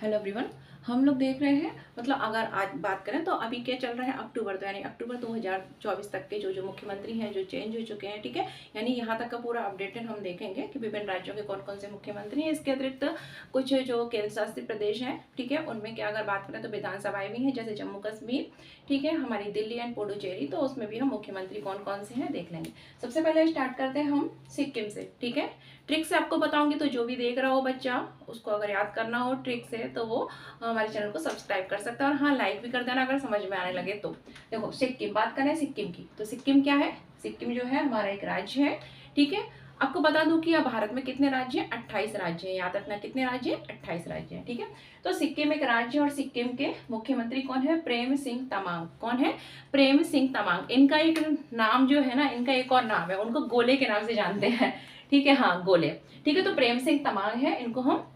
Hello everyone. हम लोग देख रहे हैं, मतलब अगर आज बात करें तो अभी क्या चल रहा है, अक्टूबर, तो यानी अक्टूबर 2024 तक के जो मुख्यमंत्री हैं जो चेंज हो चुके हैं, ठीक है। यानी यहाँ तक का पूरा अपडेटेड हम देखेंगे कि विभिन्न राज्यों के कौन कौन से मुख्यमंत्री हैं। इसके अतिरिक्त कुछ जो केंद्र शासित प्रदेश हैं, ठीक है, उनमें क्या अगर बात करें तो विधानसभाएं भी हैं, जैसे जम्मू कश्मीर, ठीक है, हमारी दिल्ली एंड पुडुचेरी, तो उसमें भी हम मुख्यमंत्री कौन कौन से हैं देख लेंगे। सबसे पहले स्टार्ट करते हैं हम सिक्किम से, ठीक है। ट्रिक से आपको बताऊंगी, तो जो भी देख रहा हो बच्चा उसको अगर याद करना हो ट्रिक से तो वो हमारे चैनल को सब्सक्राइब कर सकता है, और हाँ, लाइक भी कर देना अगर समझ में आने लगे तो। देखो, सिक्किम बात करें सिक्किम की, तो सिक्किम क्या है, सिक्किम जो है हमारा एक राज्य है, ठीक है। आपको बता दूं कि अब भारत में कितने राज्य हैं, 28 राज्य हैं, याद रखना कितने राज्य हैं, 28 राज्य हैं, ठीक है। तो सिक्किम एक राज्य, और सिक्किम के मुख्यमंत्री कौन है, प्रेम सिंह तमांग। कौन है, प्रेम सिंह तमांग। इनका एक नाम जो है ना, इनका एक और नाम है, उनको गोले के नाम से जानते हैं, ठीक है, हाँ गोले, ठीक है। तो प्रेम सिंह तमांग है, इनको हम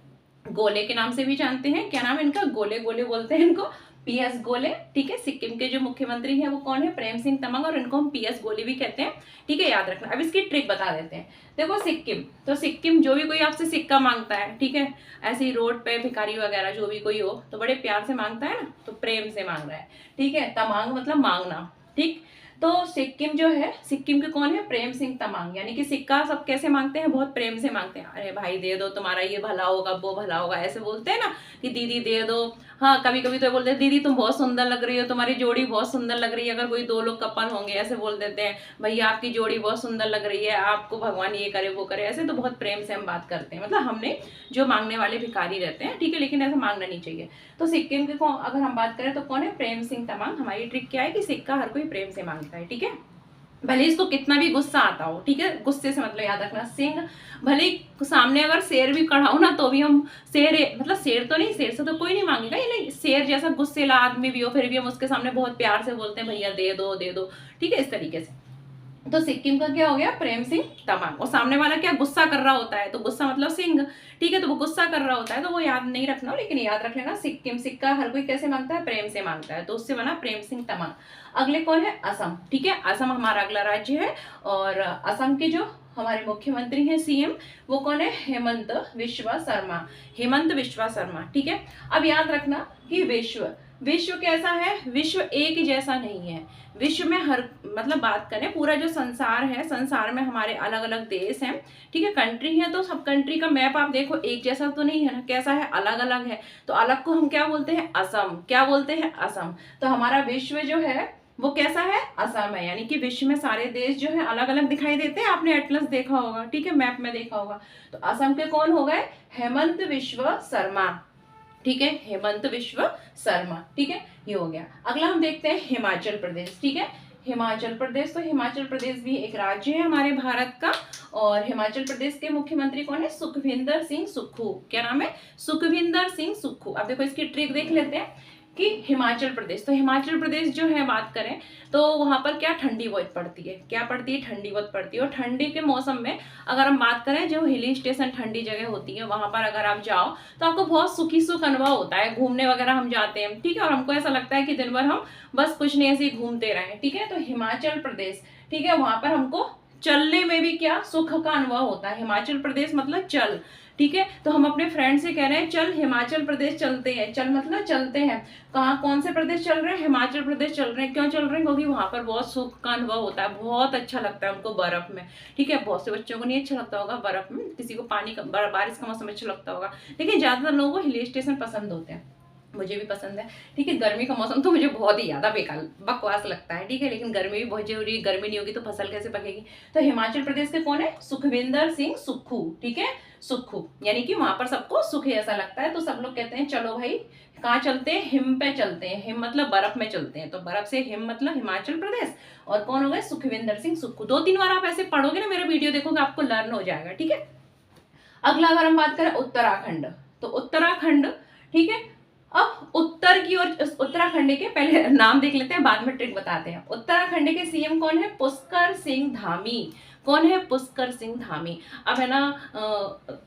गोले के नाम से भी जानते हैं। क्या नाम है इनका, गोले, गोले बोलते हैं इनको, पीएस गोले, ठीक है। सिक्किम के जो मुख्यमंत्री हैं वो कौन है, प्रेम सिंह तमांग, और इनको हम पीएस गोले भी कहते हैं, ठीक है, याद रखना। अब इसकी ट्रिक बता देते हैं। देखो सिक्किम, तो सिक्किम जो भी कोई आपसे सिक्का मांगता है, ठीक है, ऐसे ही रोड पे भिखारी वगैरह जो भी कोई हो तो बड़े प्यार से मांगता है ना, तो प्रेम से मांग रहा है, ठीक है। तमांग मतलब मांगना, ठीक। तो सिक्किम जो है, सिक्किम के कौन है, प्रेम सिंह तमांग। यानी कि सिक्का सब कैसे मांगते हैं, बहुत प्रेम से मांगते हैं। अरे भाई दे दो, तुम्हारा ये भला होगा वो भला होगा, ऐसे बोलते हैं ना कि दीदी दे दो। हाँ, कभी कभी तो बोलते हैं दीदी तुम बहुत सुंदर लग रही हो, तुम्हारी जोड़ी बहुत सुंदर लग रही है। अगर कोई दो लोग कपल होंगे ऐसे बोल देते हैं, भैया आपकी जोड़ी बहुत सुंदर लग रही है, आपको भगवान ये करे वो करे, ऐसे तो बहुत प्रेम से हम बात करते हैं। मतलब हमने जो मांगने वाले भिखारी रहते हैं, ठीक है, लेकिन ऐसा मांगना नहीं चाहिए। तो सिक्किम के अगर हम बात करें तो कौन है, प्रेम सिंह तमांग। हमारी ट्रिक क्या है कि सिक्का हर कोई प्रेम से मांगता है, ठीक है। भले इसको कितना भी गुस्सा आता हो, ठीक है, गुस्से से मतलब याद रखना सिंह, भले सामने अगर शेर भी खड़ा हो ना तो भी हम शेर, मतलब शेर तो नहीं, शेर से तो कोई नहीं मांगेगा, ये नहीं, शेर जैसा गुस्सेला आदमी भी हो फिर भी हम उसके सामने बहुत प्यार से बोलते हैं भैया दे दो दे दो, ठीक है, इस तरीके से। तो सिक्किम का क्या हो गया, प्रेम सिंह तमांग। और सामने वाला क्या गुस्सा कर रहा होता है, तो गुस्सा मतलब सिंह, ठीक है, तो वो गुस्सा कर रहा होता है तो वो याद नहीं रखना, लेकिन याद रख लेना सिक्किम, सिक्का हर कोई कैसे मांगता है, प्रेम से मांगता है, तो उससे बना प्रेम सिंह तमांग। अगले कौन है, असम, ठीक है, असम हमारा अगला राज्य है, और असम के जो हमारे मुख्यमंत्री हैं सीएम, वो कौन है, हेमंत बिस्वा शर्मा, हेमंत बिस्वा शर्मा, ठीक है। अब याद रखना कि विश्व, विश्व कैसा है, विश्व एक जैसा नहीं है। विश्व में हर, मतलब बात करें पूरा जो संसार है, संसार में हमारे अलग अलग देश हैं, ठीक है, कंट्री है, तो सब कंट्री का मैप आप देखो एक जैसा तो नहीं है ना, कैसा है, अलग अलग है। तो अलग को हम क्या बोलते हैं, असम, क्या बोलते हैं, असम। तो हमारा विश्व जो है वो कैसा है, असम है। यानी कि विश्व में सारे देश जो है अलग अलग दिखाई देते हैं, आपने एटलस देखा होगा, ठीक है, मैप में देखा होगा। तो असम के कौन हो गए, हेमंत बिस्वा शर्मा, ठीक है, हेमंत बिस्वा शर्मा, ठीक है, ये हो गया। अगला हम देखते हैं हिमाचल प्रदेश, ठीक है, हिमाचल प्रदेश। तो हिमाचल प्रदेश भी एक राज्य है हमारे भारत का, और हिमाचल प्रदेश के मुख्यमंत्री कौन है, सुखविंदर सिंह सुक्खू। क्या नाम है, सुखविंदर सिंह सुक्खू। अब देखो इसकी ट्रिक देख लेते हैं कि हिमाचल प्रदेश, तो हिमाचल प्रदेश जो है बात करें तो वहां पर क्या ठंडी बहुत पड़ती है, क्या पड़ती है, ठंडी बहुत पड़ती है। और ठंडी के मौसम में अगर हम बात करें, जो हिल स्टेशन ठंडी जगह होती है वहां पर अगर आप जाओ तो आपको बहुत सुखी सुख अनुभव होता है। घूमने वगैरह हम जाते हैं, ठीक है, और हमको ऐसा लगता है कि दिन भर हम बस कुछ नहीं ऐसे ही घूमते रहे, ठीक है। तो हिमाचल प्रदेश, ठीक है, वहां पर हमको चलने में भी क्या सुख का अनुभव होता है। हिमाचल प्रदेश मतलब चल, ठीक है। तो हम अपने फ्रेंड से कह रहे हैं चल हिमाचल प्रदेश चलते हैं, चल मतलब चलते हैं। कहाँ, कौन से प्रदेश चल रहे हैं, हिमाचल प्रदेश चल रहे हैं। क्यों चल रहे हैं, क्योंकि वहां पर बहुत सुख का अनुभव होता है, बहुत अच्छा लगता है उनको बर्फ में, ठीक है। बहुत से बच्चों को नहीं अच्छा लगता होगा बर्फ में, किसी को पानी का, बारिश का मौसम अच्छा लगता होगा, लेकिन ज्यादातर लोगों को हिल स्टेशन पसंद होते हैं, मुझे भी पसंद है, ठीक है। गर्मी का मौसम तो मुझे बहुत ही ज्यादा बेकार बकवास लगता है, ठीक है, लेकिन गर्मी भी बहुत जरूरी है, गर्मी नहीं होगी तो फसल कैसे पकेगी। तो हिमाचल प्रदेश के कौन है, सुखविंदर सिंह सुक्खू, ठीक है, सुक्खू। यानी कि वहां पर सबको सुख ऐसा लगता है, तो सब लोग कहते हैं चलो भाई कहाँ चलते हैं, हिम पे चलते हैं। हिम मतलब बर्फ में चलते हैं, तो बर्फ से हिम मतलब हिमाचल प्रदेश, और कौन हो गए, सुखविंदर सिंह सुक्खू। 2-3 बार आप ऐसे पढ़ोगे ना, मेरा वीडियो देखोगे, आपको लर्न हो जाएगा, ठीक है। अगला अगर हम बात करें उत्तराखंड, तो उत्तराखंड, ठीक है। अब उत्तर की ओर, उत्तराखंड के पहले नाम देख लेते हैं, बाद में ट्रिक बताते हैं। उत्तराखंड के सीएम कौन है, पुष्कर सिंह धामी। कौन है, पुष्कर सिंह धामी। अब है ना,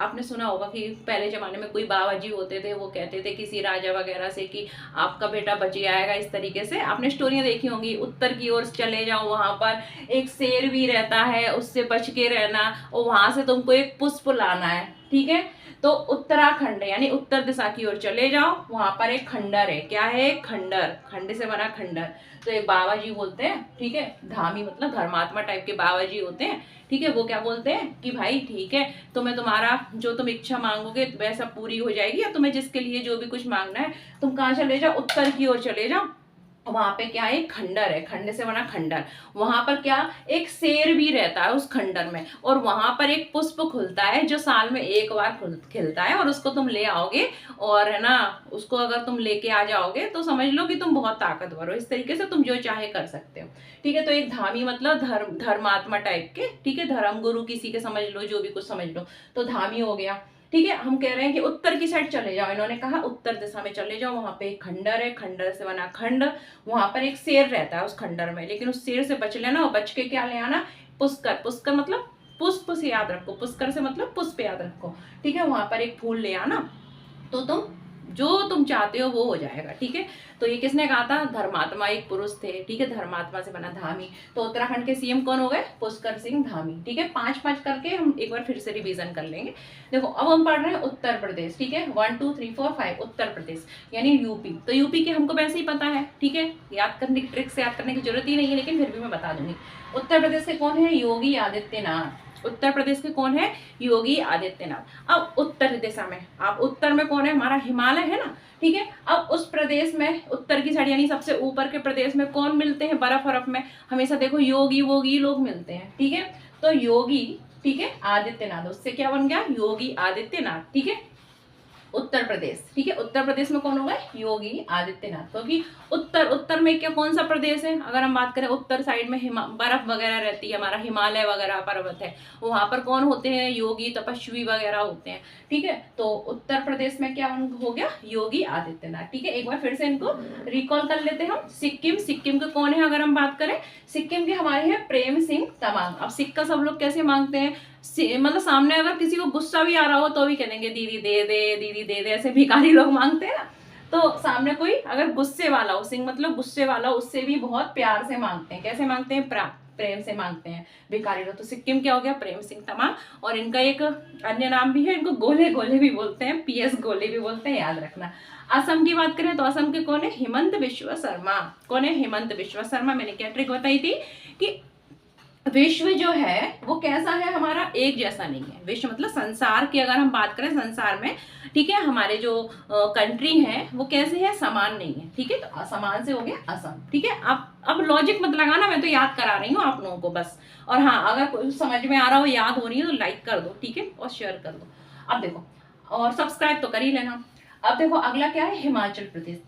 आपने सुना होगा कि पहले जमाने में कोई बाबा जी होते थे, वो कहते थे किसी राजा वगैरह से कि आपका बेटा बच आएगा, इस तरीके से आपने स्टोरियां देखी होंगी। उत्तर की ओर चले जाओ, वहां पर एक शेर भी रहता है, उससे बच के रहना, और वहां से तुमको एक पुष्प लाना है, ठीक है। तो उत्तराखंड यानी उत्तर दिशा की ओर चले जाओ, वहां पर एक खंडर है। क्या है? खंडर, खंड से बना खंडर। तो एक बाबा जी बोलते हैं, ठीक है, धामी मतलब धर्मात्मा टाइप के बाबा जी होते हैं, ठीक है। वो क्या बोलते हैं कि भाई ठीक है, तुम्हें तुम्हारा जो तुम इच्छा मांगोगे वैसा पूरी हो जाएगी, या तुम्हें जिसके लिए जो भी कुछ मांगना है तुम कहाँ चले जाओ? उत्तर की ओर चले जाओ। वहां पे क्या है? खंडर है, खंड से बना खंडर। वहां पर क्या? एक शेर भी रहता है उस खंडर में, और वहां पर एक पुष्प खुलता है जो साल में एक बार खिलता है, और उसको तुम ले आओगे, और है ना, उसको अगर तुम लेके आ जाओगे तो समझ लो कि तुम बहुत ताकतवर हो। इस तरीके से तुम जो चाहे कर सकते हो, ठीक है। तो एक धामी मतलब धर्मात्मा टाइप के, ठीक है, धर्म गुरु किसी के समझ लो, जो भी कुछ समझ लो, तो धामी हो गया, ठीक है। हम कह रहे हैं कि उत्तर की साइड चले जाओ, इन्होंने कहा उत्तर दिशा में चले जाओ, वहां पे एक खंडर है, खंडर से बना खंड, वहां पर एक शेर रहता है उस खंडर में, लेकिन उस शेर से बच लेना, और बच के क्या ले आना? पुष्कर, पुष्कर मतलब पुष्प से याद रखो, पुष्कर से मतलब पुष्प याद रखो, ठीक है। वहां पर एक फूल ले आना, तो तुम जो तुम चाहते हो वो हो जाएगा, ठीक है। तो ये किसने कहा था? धर्मात्मा एक पुरुष थे, ठीक है, धर्मात्मा से बना धामी। तो उत्तराखंड के सीएम कौन हो गए? पुष्कर सिंह धामी, ठीक है। 5-5 करके हम एक बार फिर से रिवीजन कर लेंगे। देखो अब हम पढ़ रहे हैं उत्तर प्रदेश, ठीक है, 1 2 3 4 5 उत्तर प्रदेश यानी यूपी। तो यूपी के हमको वैसे ही पता है, ठीक है, याद करने की ट्रिक से याद करने की जरूरत ही नहीं है, लेकिन फिर भी मैं बता दूंगी। उत्तर प्रदेश के कौन है? योगी आदित्यनाथ। उत्तर प्रदेश के कौन है? योगी आदित्यनाथ। अब उत्तर दिशा में, अब उत्तर में कौन है? हमारा हिमालय है ना, ठीक है। अब उस प्रदेश में उत्तर की साइड यानी सबसे ऊपर के प्रदेश में कौन मिलते हैं बर्फ बर्फ में? हमेशा देखो योगी वोगी लोग मिलते हैं, ठीक है। तो योगी, ठीक है, आदित्यनाथ, उससे क्या बन गया? योगी आदित्यनाथ, ठीक है। उत्तर प्रदेश, ठीक है, उत्तर प्रदेश में कौन होगा? योगी आदित्यनाथ। क्योंकि उत्तर, उत्तर में क्या कौन सा प्रदेश है? अगर हम बात करें उत्तर साइड में बर्फ वगैरह रहती है, हमारा हिमालय वगैरह पर्वत है, वहां पर कौन होते हैं? योगी तपस्वी वगैरह होते हैं, ठीक है। तो उत्तर प्रदेश में क्या हो गया? योगी आदित्यनाथ, ठीक है। एक बार फिर से इनको रिकॉल कर लेते हैं हम। सिक्किम, सिक्किम के कौन है अगर हम बात करें? सिक्किम के हमारे हैं प्रेम सिंह तमांग। अब सिक्का सब लोग कैसे मांगते हैं? मतलब सामने अगर किसी को गुस्सा भी आ रहा हो तो भी कहेंगे दीदी दे दे, दीदी दे दे, ऐसे भिखारी लोग मांगते हैं ना। तो सामने कोई अगर गुस्से वाला हो, सिंह मतलब गुस्से वाला, उससे भी बहुत प्यार से मांगते हैं। कैसे मांगते हैं? प्रेम से मांगते हैं भिखारी लोग। तो सिक्किम क्या हो गया? प्रेम सिंह तमांग। और इनका एक अन्य नाम भी है, इनको गोले गोले भी बोलते हैं, PS गोले भी बोलते हैं, याद रखना। असम की बात करें तो असम के कौन है? हिमंत बिश्व शर्मा। कौन है? हिमंत बिश्व शर्मा। मैंने क्या ट्रिक बताई थी कि विश्व जो है वो कैसा है हमारा? एक जैसा नहीं है। विश्व मतलब संसार की अगर हम बात करें, संसार में, ठीक है, हमारे जो कंट्री है वो कैसे है? समान नहीं है, ठीक है। तो असमान से हो गया असम, ठीक है। अब लॉजिक मत लगाना, मैं तो याद करा रही हूँ आप लोगों को बस। और हाँ, अगर कोई समझ में आ रहा हो, याद हो रही है, तो लाइक कर दो, ठीक है, और शेयर कर दो। अब देखो, और सब्सक्राइब तो कर ही लेना। अब देखो अगला क्या है? हिमाचल प्रदेश।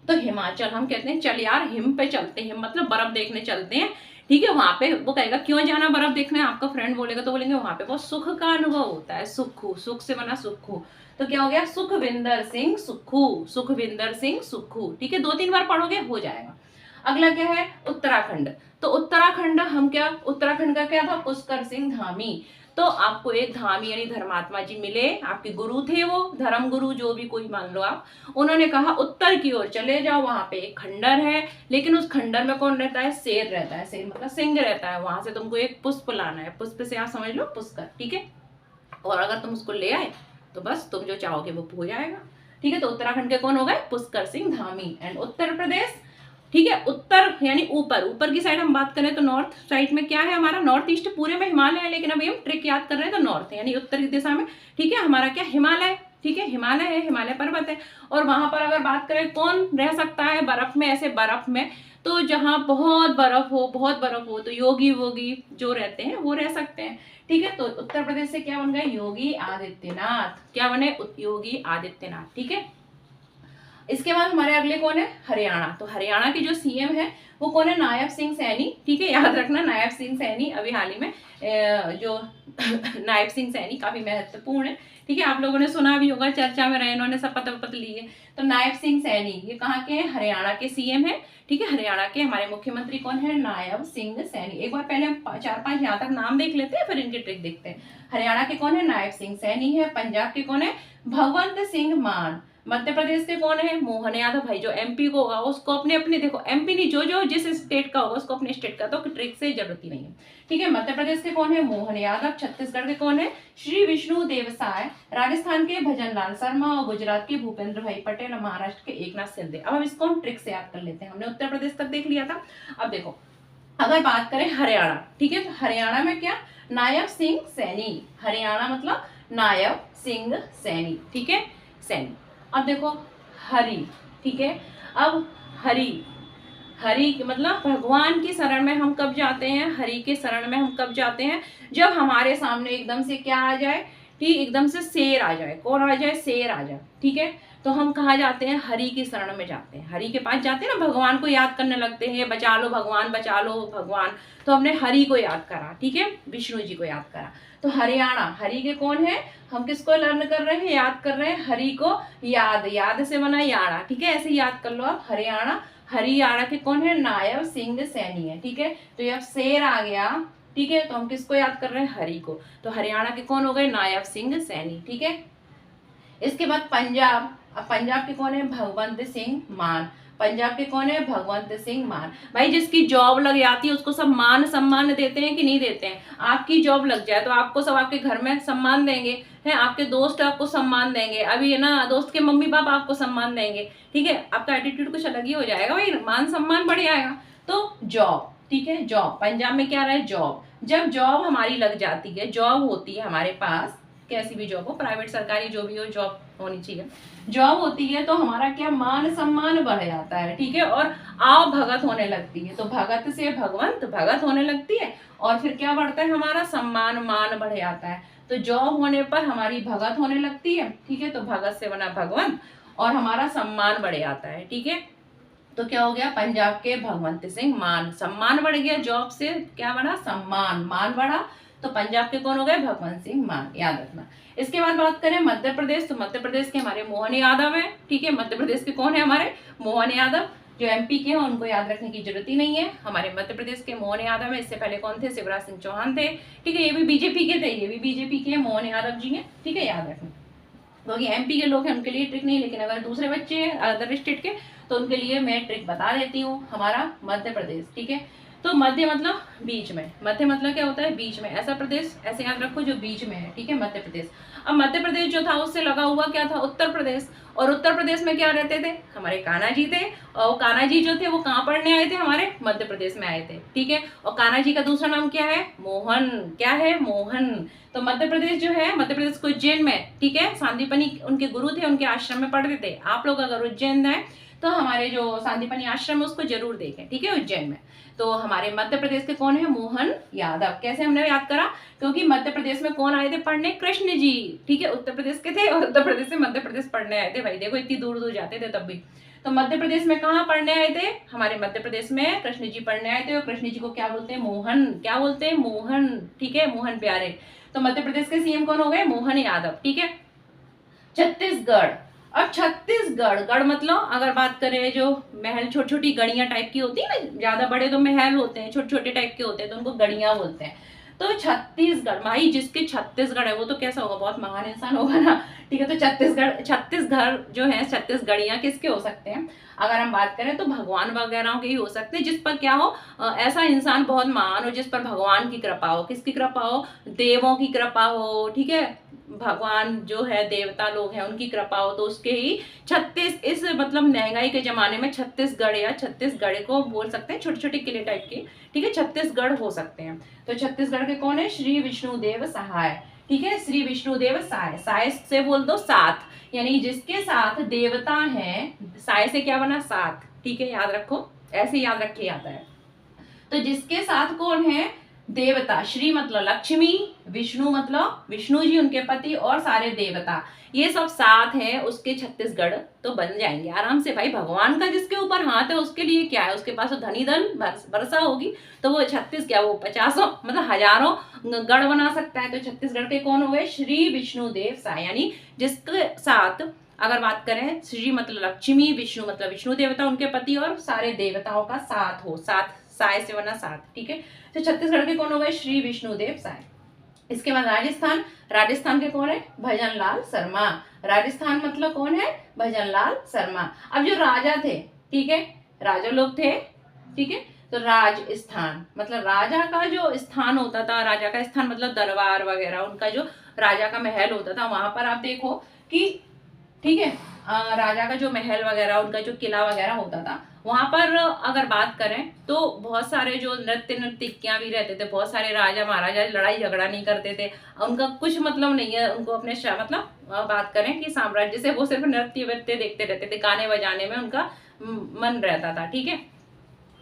तो हिमाचल हम कहते हैं चल यार हिम पे चलते हैं, मतलब बर्फ देखने चलते हैं, ठीक है। वहां पे वो कहेगा क्यों जाना बर्फ देखने? आपका फ्रेंड बोलेगा तो बोलेंगे वहां पे बहुत सुख का अनुभव होता है। सुखू, सुख से बना सुखू। तो क्या हो गया? सुखविंदर सिंह सुखू, सुखविंदर सिंह सुखू, ठीक है। 2-3 बार पढ़ोगे हो जाएगा। अगला क्या है? उत्तराखंड। तो उत्तराखंड हम क्या, उत्तराखंड का क्या था? पुष्कर सिंह धामी। तो आपको एक धामी यानी धर्मात्मा जी मिले, आपके गुरु थे वो, धर्म गुरु जो भी कोई मान लो आप। उन्होंने कहा उत्तर की ओर चले जाओ, वहां पे एक खंडर है, लेकिन उस खंडर में कौन रहता है? शेर रहता है। शेर मतलब सिंह रहता है। वहां से तुमको एक पुष्प लाना है, पुष्प से आप समझ लो पुष्कर, ठीक है। और अगर तुम उसको ले आए तो बस तुम जो चाहोगे वो हो जाएगा, ठीक है। तो उत्तराखंड के कौन हो गए? पुष्कर सिंह धामी। एंड उत्तर प्रदेश, ठीक है, उत्तर यानी ऊपर, ऊपर की साइड हम बात करें तो नॉर्थ साइड में क्या है हमारा? नॉर्थ ईस्ट पूरे में हिमालय है, लेकिन अभी हम ट्रिक याद कर रहे हैं तो नॉर्थ यानी उत्तर की दिशा में, ठीक है, हमारा क्या? हिमालय, ठीक है, हिमालय है, हिमालय पर्वत है। और वहां पर अगर बात करें कौन रह सकता है बर्फ में? ऐसे बर्फ में तो जहाँ बहुत बर्फ हो, बहुत बर्फ हो, तो योगी वोगी जो रहते हैं वो रह सकते हैं, ठीक है। तो उत्तर प्रदेश से क्या बन गए? योगी आदित्यनाथ। क्या बने? योगी आदित्यनाथ, ठीक है। इसके बाद हमारे अगले कौन है? हरियाणा। तो हरियाणा के जो सीएम है वो कौन है? नायब सिंह सैनी, ठीक है, याद रखना नायब सिंह सैनी। अभी हाल ही में जो नायब सिंह सैनी काफी महत्वपूर्ण है, ठीक है, आप लोगों ने सुना भी होगा, चर्चा में रहे, इन्होंने शपथ वपथ ली है। तो नायब सिंह सैनी ये कहाँ के हैं? हरियाणा के सीएम है, ठीक है। हरियाणा के हमारे मुख्यमंत्री कौन है? नायब सिंह सैनी। एक बार पहले हम 4-5 यहाँ तक नाम देख लेते हैं, फिर इनके ट्रिक देखते हैं। हरियाणा के कौन है? नायब सिंह सैनी है। पंजाब के कौन है? भगवंत सिंह मान। मध्य प्रदेश के कौन है? मोहन यादव। भाई जो एमपी को होगा उसको अपने अपने, देखो एमपी नहीं, जो जो जिस स्टेट का होगा उसको अपने स्टेट का, तो ट्रिक से जरूरत ही नहीं है, ठीक है। मध्य प्रदेश के कौन है? मोहन यादव। छत्तीसगढ़ के कौन है? श्री विष्णु देव साय। राजस्थान के भजन लाल शर्मा। और गुजरात के भूपेंद्र भाई पटेल। और महाराष्ट्र के एकनाथ शिंदे। अब हम इसको हम ट्रिक से याद कर लेते हैं, हमने उत्तर प्रदेश तक देख लिया था। अब देखो अगर बात करें हरियाणा, ठीक है, तो हरियाणा में क्या? नायब सिंह सैनी। हरियाणा मतलब नायब सिंह सैनी, ठीक है, सैनी। अब देखो हरि, ठीक है। अब हरि, हरि मतलब भगवान की शरण में हम कब जाते हैं? हरि के शरण में हम कब जाते हैं? जब हमारे सामने एकदम से क्या आ जाए? ठीक, एकदम से शेर आ जाए। कौन आ जाए? शेर आ जाए, ठीक है। तो हम कहाँ जाते हैं? हरि की शरण में जाते हैं, हरि के पास जाते हैं ना, भगवान को याद करने लगते हैं, बचा लो भगवान, बचा लो भगवान। तो हमने हरि को याद करा, ठीक है, विष्णु जी को याद करा। तो हरियाणा, हरि के कौन है? हम किसको लर्न कर रहे हैं? याद कर रहे हैं हरि को। याद, याद से बना याड़ा, ठीक है, ऐसे याद कर लो आप। हरियाणा, हरियाणा के कौन है? नायब सिंह सैनी है, ठीक है। तो ये शेर आ गया, ठीक है, तो हम किसको याद कर रहे हैं? हरि को। तो हरियाणा के कौन हो गए? नायब सिंह सैनी, ठीक है। इसके बाद पंजाब। अब पंजाब के कौन है? भगवंत सिंह मान। पंजाब के कौन है? भगवंत सिंह मान। भाई जिसकी जॉब लग जाती है उसको सब मान सम्मान देते हैं कि नहीं देते हैं? आपकी जॉब लग जाए तो आपको सब आपके घर में सम्मान देंगे, है, आपके दोस्त आपको सम्मान देंगे, अभी है ना दोस्त के मम्मी पापा आपको सम्मान देंगे, ठीक है, आपका एटीट्यूड कुछ अलग ही हो जाएगा, भाई मान सम्मान बढ़ जाएगा। तो जॉब, ठीक है, जॉब। पंजाब में क्या रहे? जॉब। जब जॉब हमारी लग जाती है, जॉब होती है हमारे पास, कैसी भी जॉब हो, प्राइवेट सरकारी जो भी हो, जॉब होनी चाहिए, जॉब होती है, तो हमारा क्या? मान सम्मान बढ़ जाता है, ठीक है, और आव भगत होने लगती है। तो भगत से भगवंत, भगत होने लगती है, और फिर क्या बढ़ता है? हमारा सम्मान, मान बढ़ जाता है। तो जॉब होने पर हमारी भगत होने लगती है, ठीक है, तो भगत से बना भगवंत, और हमारा सम्मान बढ़ जाता है, ठीक है। तो क्या हो गया? पंजाब के भगवंत सिंह मान, सम्मान बढ़ गया, जॉब से क्या बना? सम्मान, मान बढ़ा, तो पंजाब के कौन हो गए? भगवंत सिंह मान, याद रखना। इसके बाद बात करें मध्य प्रदेश, तो मध्य प्रदेश के हमारे मोहन यादव है, ठीक है, मध्य प्रदेश के कौन है? हमारे मोहन यादव। जो एमपी के हैं उनको याद रखने की जरूरत ही नहीं है, हमारे मध्य प्रदेश के मोहन यादव है। इससे पहले कौन थे? शिवराज सिंह चौहान थे, ठीक है, ये भी बीजेपी के थे, ये भी बीजेपी के मोहन यादव जी हैं, ठीक है, याद रखना। क्योंकि एमपी के लोग हैं उनके लिए ट्रिक नहीं, लेकिन अगर दूसरे बच्चे हैं अदर स्टेट के तो उनके लिए मैं ट्रिक बता देती हूँ। हमारा मध्य प्रदेश, ठीक है, तो मध्य मतलब बीच में, मध्य मतलब क्या होता है? बीच में, ऐसा प्रदेश ऐसे याद रखो जो बीच में है, ठीक है, मध्य प्रदेश। अब मध्य प्रदेश जो था उससे लगा हुआ क्या था? उत्तर प्रदेश। और उत्तर प्रदेश में क्या रहते थे? हमारे कान्हा जी थे, और कान्हा जी जो थे वो कहाँ पढ़ने आए थे? हमारे मध्य प्रदेश में आए थे, ठीक है। और कान्हा जी का दूसरा नाम क्या है? मोहन। क्या है? मोहन। तो मध्य प्रदेश जो है, मध्य प्रदेश को उज्जैन में, ठीक है, सांदीपनी उनके गुरु थे, उनके आश्रम में पढ़ते थे। आप लोग अगर उज्जैन है तो हमारे जो सांदीपनी आश्रम है उसको जरूर देखें, ठीक है, उज्जैन में। तो हमारे मध्य प्रदेश के कौन है? मोहन यादव। कैसे हमने याद करा? क्योंकि मध्य प्रदेश में कौन आए थे पढ़ने? कृष्ण जी, ठीक है, उत्तर प्रदेश के थे और उत्तर प्रदेश से मध्य प्रदेश पढ़ने आए थे। भाई देखो इतनी दूर दूर जाते थे तब भी। तो मध्य प्रदेश में कहाँ पढ़ने आए थे? हमारे मध्य प्रदेश में कृष्ण जी पढ़ने आए थे, और कृष्ण जी को क्या बोलते हैं? मोहन। क्या बोलते हैं? मोहन, ठीक है, मोहन प्यारे। तो मध्य प्रदेश के सीएम कौन हो गए? मोहन यादव, ठीक है। छत्तीसगढ़। अब छत्तीसगढ़, गढ़ मतलब अगर बात करें जो महल, छोटी छोटी गढ़ियां टाइप की होती है ना, ज्यादा बड़े तो महल होते हैं, छोटे छोटे टाइप के होते हैं, तो उनको गढ़ियां बोलते हैं। तो छत्तीसगढ़, भाई जिसके छत्तीसगढ़ है वो तो कैसा होगा? बहुत महान इंसान होगा ना, ठीक है। तो छत्तीसगढ़, छत्तीसगढ़ जो है, छत्तीसगढ़ियां किसके हो सकते हैं? अगर हम बात करें तो भगवान वगैरह के ही हो सकते हैं, जिस पर क्या हो, ऐसा इंसान बहुत महान हो जिस पर भगवान की कृपा हो। किसकी कृपा हो? देवों की कृपा हो, ठीक है, भगवान जो है, देवता लोग हैं उनकी कृपा हो, तो उसके ही 36, इस मतलब महंगाई के जमाने में छत्तीसगढ़ या छत्तीसगढ़ को बोल सकते हैं, छोटे छोटे किले टाइप के, ठीक है, छत्तीसगढ़ हो सकते हैं। तो छत्तीसगढ़ के कौन है? श्री विष्णुदेव सहाय, ठीक है, श्री विष्णुदेव साय। साय से बोल दो साथ, यानी जिसके साथ देवता है, साय से क्या बना? साथ, ठीक है, याद रखो, ऐसे याद रखे जाता है। तो जिसके साथ कौन है? देवता। श्री मतलब लक्ष्मी, विष्णु मतलब विष्णु जी उनके पति, और सारे देवता, ये सब साथ है उसके छत्तीसगढ़ तो बन जाएंगे आराम से। भाई भगवान का जिसके ऊपर हाथ है उसके लिए क्या है? उसके पास तो धनी धन वर्षा होगी, तो वो 36 क्या, वो 50 मतलब हजारों गढ़ बना सकता है। तो छत्तीसगढ़ के कौन हो गए? श्री विष्णुदेव साय, यानी जिसके साथ अगर बात करें, श्री मतलब लक्ष्मी, विष्णु मतलब विष्णु देवता उनके पति, और सारे देवताओं का साथ हो, साथ, साय से बना साथ, ठीक है। तो छत्तीसगढ़ के कौन हो गए? श्री विष्णुदेव साय। इसके बाद राजस्थान, राजस्थान के कौन है? भजन लाल शर्मा। राजस्थान मतलब कौन है? भजन लाल शर्मा। अब जो राजा थे, ठीक है, राजा लोग थे, ठीक है, तो राजस्थान मतलब राजा का जो स्थान होता था, राजा का स्थान मतलब दरबार वगैरह, उनका जो राजा का महल होता था, वहां पर आप देखो कि, ठीक है, राजा का जो महल वगैरह, उनका जो किला वगैरह होता था, वहां पर अगर बात करें तो बहुत सारे जो नर्तकियां भी रहते थे, बहुत सारे राजा महाराजा लड़ाई झगड़ा नहीं करते थे, उनका कुछ मतलब नहीं है, उनको अपने मतलब बात करें कि साम्राज्य से वो सिर्फ नृत्य वृत्य देखते रहते थे, गाने बजाने में उनका मन रहता था, ठीक है।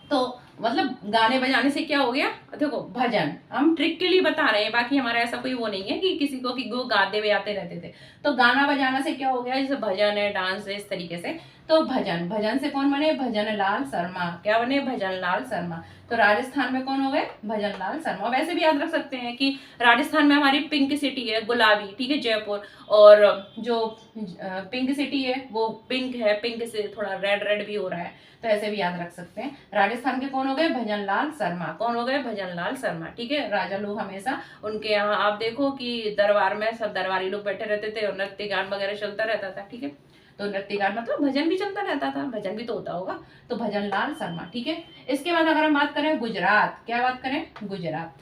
तो मतलब गाने बजाने से क्या हो गया, देखो भजन हम ट्रिक के लिए बता रहे हैं, बाकी हमारा ऐसा कोई वो नहीं है कि किसी को कि वो गाते बजाते रहते थे। तो गाना बजाना से क्या हो गया, जैसे भजन है, डांस है, इस तरीके से। तो भजन, भजन से कौन बने? भजन लाल शर्मा। क्या बने? भजन लाल शर्मा। तो राजस्थान में कौन हो गए? भजन लाल शर्मा। वैसे भी याद रख सकते हैं कि राजस्थान में हमारी पिंक सिटी है, गुलाबी, ठीक है, जयपुर, और जो पिंक सिटी है वो पिंक है, पिंक से थोड़ा रेड रेड भी हो रहा है, तो ऐसे भी याद रख सकते हैं। राजस्थान के कौन हो गए? भजन लाल शर्मा। कौन हो गए? भजन लाल शर्मा, ठीक है। राजा लोग हमेशा उनके यहाँ आप देखो कि दरबार में सब दरबारी लोग बैठे रहते थे और नृत्य गान वगैरह चलता रहता था, ठीक है। तो नृत्य गान मतलब भजन भी चलता रहता था, भजन भी तो होता होगा, तो भजन लाल शर्मा, ठीक है। इसके बाद अगर हम बात करें गुजरात, क्या बात करें? गुजरात,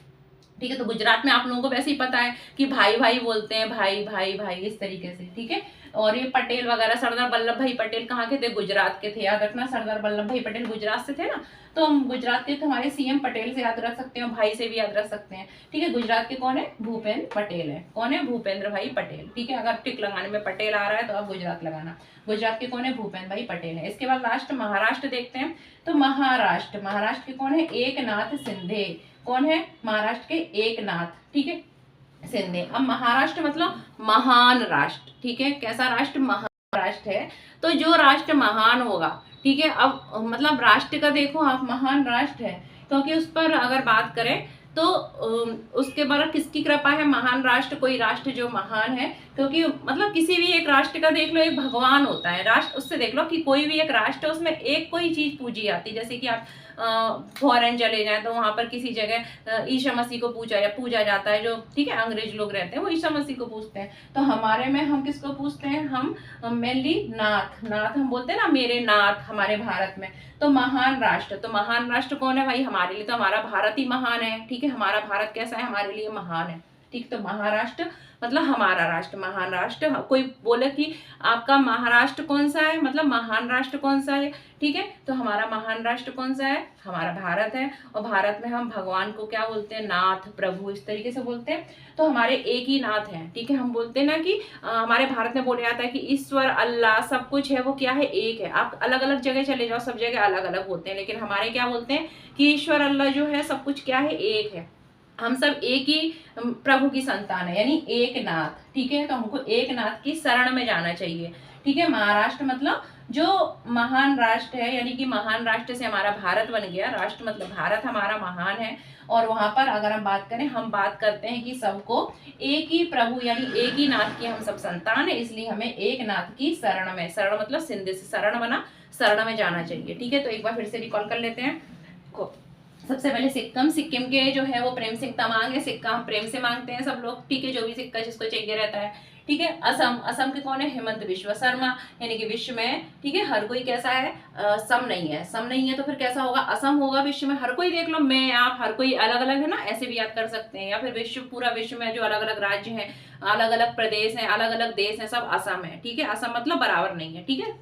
ठीक है। तो गुजरात में आप लोगों को वैसे ही पता है कि भाई भाई बोलते हैं, भाई भाई भाई, इस तरीके से, ठीक है। और ये पटेल वगैरह, सरदार वल्लभ भाई पटेल कहाँ के थे? गुजरात के थे, याद रखना, सरदार वल्लभ भाई पटेल गुजरात से थे ना, तो हम गुजरात के तो हमारे सीएम पटेल से याद रख सकते हैं, भाई से भी याद रख सकते हैं, ठीक है। गुजरात के कौन है? भूपेंद्र पटेल है। कौन है? भूपेंद्र भाई पटेल, ठीक है। अगर टिक लगाने में पटेल आ रहा है तो आप गुजरात लगाना। गुजरात के कौन है? भूपेंद्र भाई पटेल है। इसके बाद लास्ट महाराष्ट्र देखते हैं। तो महाराष्ट्र, महाराष्ट्र के कौन है? एकनाथ शिंदे। कौन है? महाराष्ट्र के एकनाथ, ठीक है, शिंदे। अब महाराष्ट्र मतलब महान राष्ट्र, ठीक है। कैसा राष्ट्र? महान राष्ट्र है। तो जो राष्ट्र महान होगा, ठीक है, अब मतलब राष्ट्र का देखो आप, महान राष्ट्र है, क्योंकि उस पर अगर बात करें तो उसके बाद किसकी कृपा है? महान राष्ट्र, कोई राष्ट्र जो महान है, क्योंकि मतलब किसी भी एक राष्ट्र का देख लो, एक भगवान होता है राष्ट्र, उससे देख लो कि कोई भी एक राष्ट्र, उसमें एक कोई चीज पूजी जाती है। जैसे कि आप फॉरेन चले जाएं तो वहां पर किसी जगह ईसा मसीह को पूजा जाता है, जो, ठीक है, अंग्रेज लोग रहते हैं वो ईसा मसीह को पूजते हैं। तो हमारे में हम किसको पूजते हैं? हम मेनली नाथ, नाथ हम बोलते हैं ना, मेरे नाथ, हमारे भारत में। तो महान राष्ट्र, तो महान राष्ट्र कौन है भाई? हमारे लिए तो हमारा भारत ही महान है, ठीक है। हमारा भारत कैसा है? हमारे लिए महान है, ठीक। तो महाराष्ट्र मतलब हमारा राष्ट्र, महान राष्ट्र। कोई बोले कि आपका महाराष्ट्र कौन सा है, मतलब महान राष्ट्र कौन सा है, ठीक है। तो हमारा महान राष्ट्र कौन सा है? हमारा भारत है। और भारत में हम भगवान को क्या बोलते हैं? नाथ, प्रभु, इस तरीके से बोलते हैं। तो हमारे एक ही नाथ है, ठीक है। हम बोलते हैं ना कि हमारे भारत में बोला जाता है कि ईश्वर, अल्लाह, सब कुछ है वो क्या है? एक है। आप अलग अलग जगह चले जाओ, सब जगह अलग अलग होते हैं, लेकिन हमारे क्या बोलते हैं कि ईश्वर, अल्लाह जो है, सब कुछ क्या है? एक है। हम सब एक ही प्रभु की संतान है, यानी एक नाथ, ठीक है। तो हमको एक नाथ की शरण में जाना चाहिए, ठीक है। महाराष्ट्र मतलब जो महान राष्ट्र है, यानी कि महान राष्ट्र से हमारा भारत बन गया, राष्ट्र मतलब भारत हमारा महान है। और वहां पर अगर हम बात करें, हम बात करते हैं कि सबको एक ही प्रभु यानी एक ही नाथ की हम सब संतान है, इसलिए हमें एक नाथ की शरण में, शरण मतलब सिंधे से शरण बना, शरण में जाना चाहिए, ठीक है। तो एक बार फिर से रिकॉल कर लेते हैं। सबसे पहले सिक्किम, सिक्किम के जो है वो प्रेम सिंह तमांग है, सिक्का हम प्रेम से मांगते हैं सब लोग, ठीक है, जो भी सिक्का जिसको चाहिए रहता है, ठीक है। असम, असम के कौन है? हेमंत बिश्व शर्मा, यानी कि विश्व में, ठीक है, हर कोई कैसा है? सम नहीं है, सम नहीं है तो फिर कैसा होगा? असम होगा। विश्व में हर कोई देख लो, मैं आप हर कोई अलग अलग है ना, ऐसे भी याद कर सकते हैं। या फिर विश्व, पूरा विश्व में जो अलग अलग राज्य हैं, अलग अलग प्रदेश हैं, अलग अलग देश हैं, सब असम है, ठीक है। असम मतलब बराबर नहीं है, ठीक है।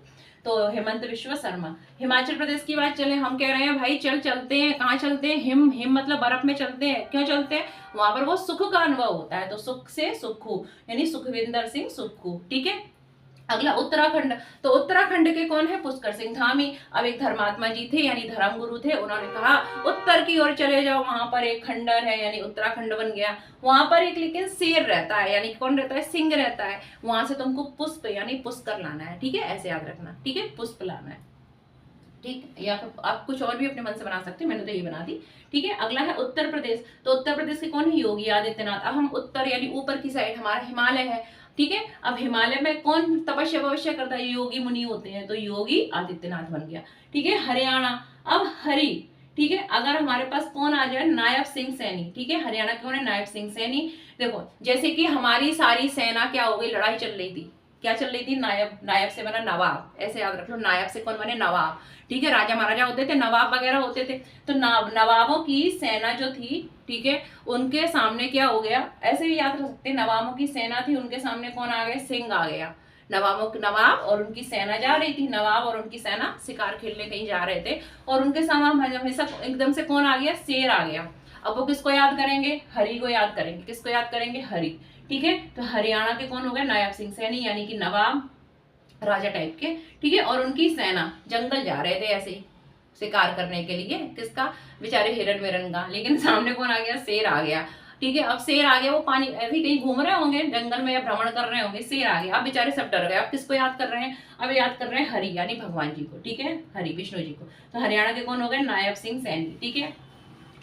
तो हेमंत बिश्व शर्मा। हिमाचल प्रदेश की बात चले, हम कह रहे हैं भाई चल चलते हैं, कहाँ चलते हैं? हिम, हिम मतलब बर्फ में चलते हैं। क्यों चलते हैं? वहां पर वो सुख का अनुभव होता है, तो सुख से सुखू, यानी सुखविंदर सिंह सुक्खू, ठीक है। अगला उत्तराखंड, तो उत्तराखंड के कौन है? पुष्कर सिंह धामी। अब एक धर्मात्मा जी थे, यानी धर्म गुरु थे, उन्होंने कहा उत्तर की ओर चले जाओ, वहां पर एक खंडर है, यानी उत्तराखंड बन गया। वहां पर एक लेकिन शेर रहता है, यानी कौन रहता है? सिंह रहता है। वहां से तुमको पुष्प यानी पुष्कर लाना है, ठीक है, ऐसे याद रखना, ठीक है, पुष्प लाना है, ठीक। या फिर आप कुछ और भी अपने मन से बना सकते हैं, मैंने तो ये बना दी, ठीक है। अगला है उत्तर प्रदेश, तो उत्तर प्रदेश के कौन है? योगी आदित्यनाथ। अब हम उत्तर यानी ऊपर की साइड, हमारा हिमालय है, ठीक है। अब हिमालय में कौन तपस्या भविष्य करता है? योगी मुनि होते हैं, तो योगी आदित्यनाथ बन गया, ठीक है। हरियाणा, अब हरि, ठीक है। अगर हमारे पास कौन आ जाए, नायब सिंह सैनी, ठीक है, हरियाणा के कौन है, नायब सिंह सैनी। देखो जैसे कि हमारी सारी सेना क्या हो गई, लड़ाई चल रही थी, क्या चल रही थी, नायब, नायब से बना नवाब, ऐसे याद रख लो, नायब से कौन बने, नवाब, ठीक है, राजा महाराजा होते थे, नवाब वगैरह होते थे, तो नवाबों की सेना जो थी, ठीक है, उनके सामने क्या हो गया, ऐसे भी याद रख सकते, नवाबों की सेना थी, उनके सामने कौन आ गया, सिंह आ गया। नवाब और उनकी सेना जा रही थी, नवाब और उनकी सेना शिकार खेलने कहीं जा रहे थे, और उनके सामने हमेशा एकदम से कौन आ गया, शेर आ गया। अब वो किसको याद करेंगे, हरि को याद करेंगे, किसको याद करेंगे, हरि, ठीक है। तो हरियाणा के कौन हो गए, नायब सिंह सैनी, यानी कि नवाब राजा टाइप के, ठीक है, और उनकी सेना जंगल जा रहे थे ऐसे शिकार करने के लिए, किसका, बेचारे हिरण विरण का, लेकिन सामने कौन आ गया, शेर आ गया, ठीक है। अब शेर आ गया, वो पानी ऐसे कहीं घूम रहे होंगे जंगल में या भ्रमण कर रहे होंगे, शेर आ गया, अब बेचारे सब डर गए। अब किसको याद कर रहे हैं, अब याद कर रहे हैं हरि, यानी भगवान जी को, ठीक है, हरि विष्णु जी को। तो हरियाणा के कौन हो गए, नायब सिंह सैनी, ठीक है।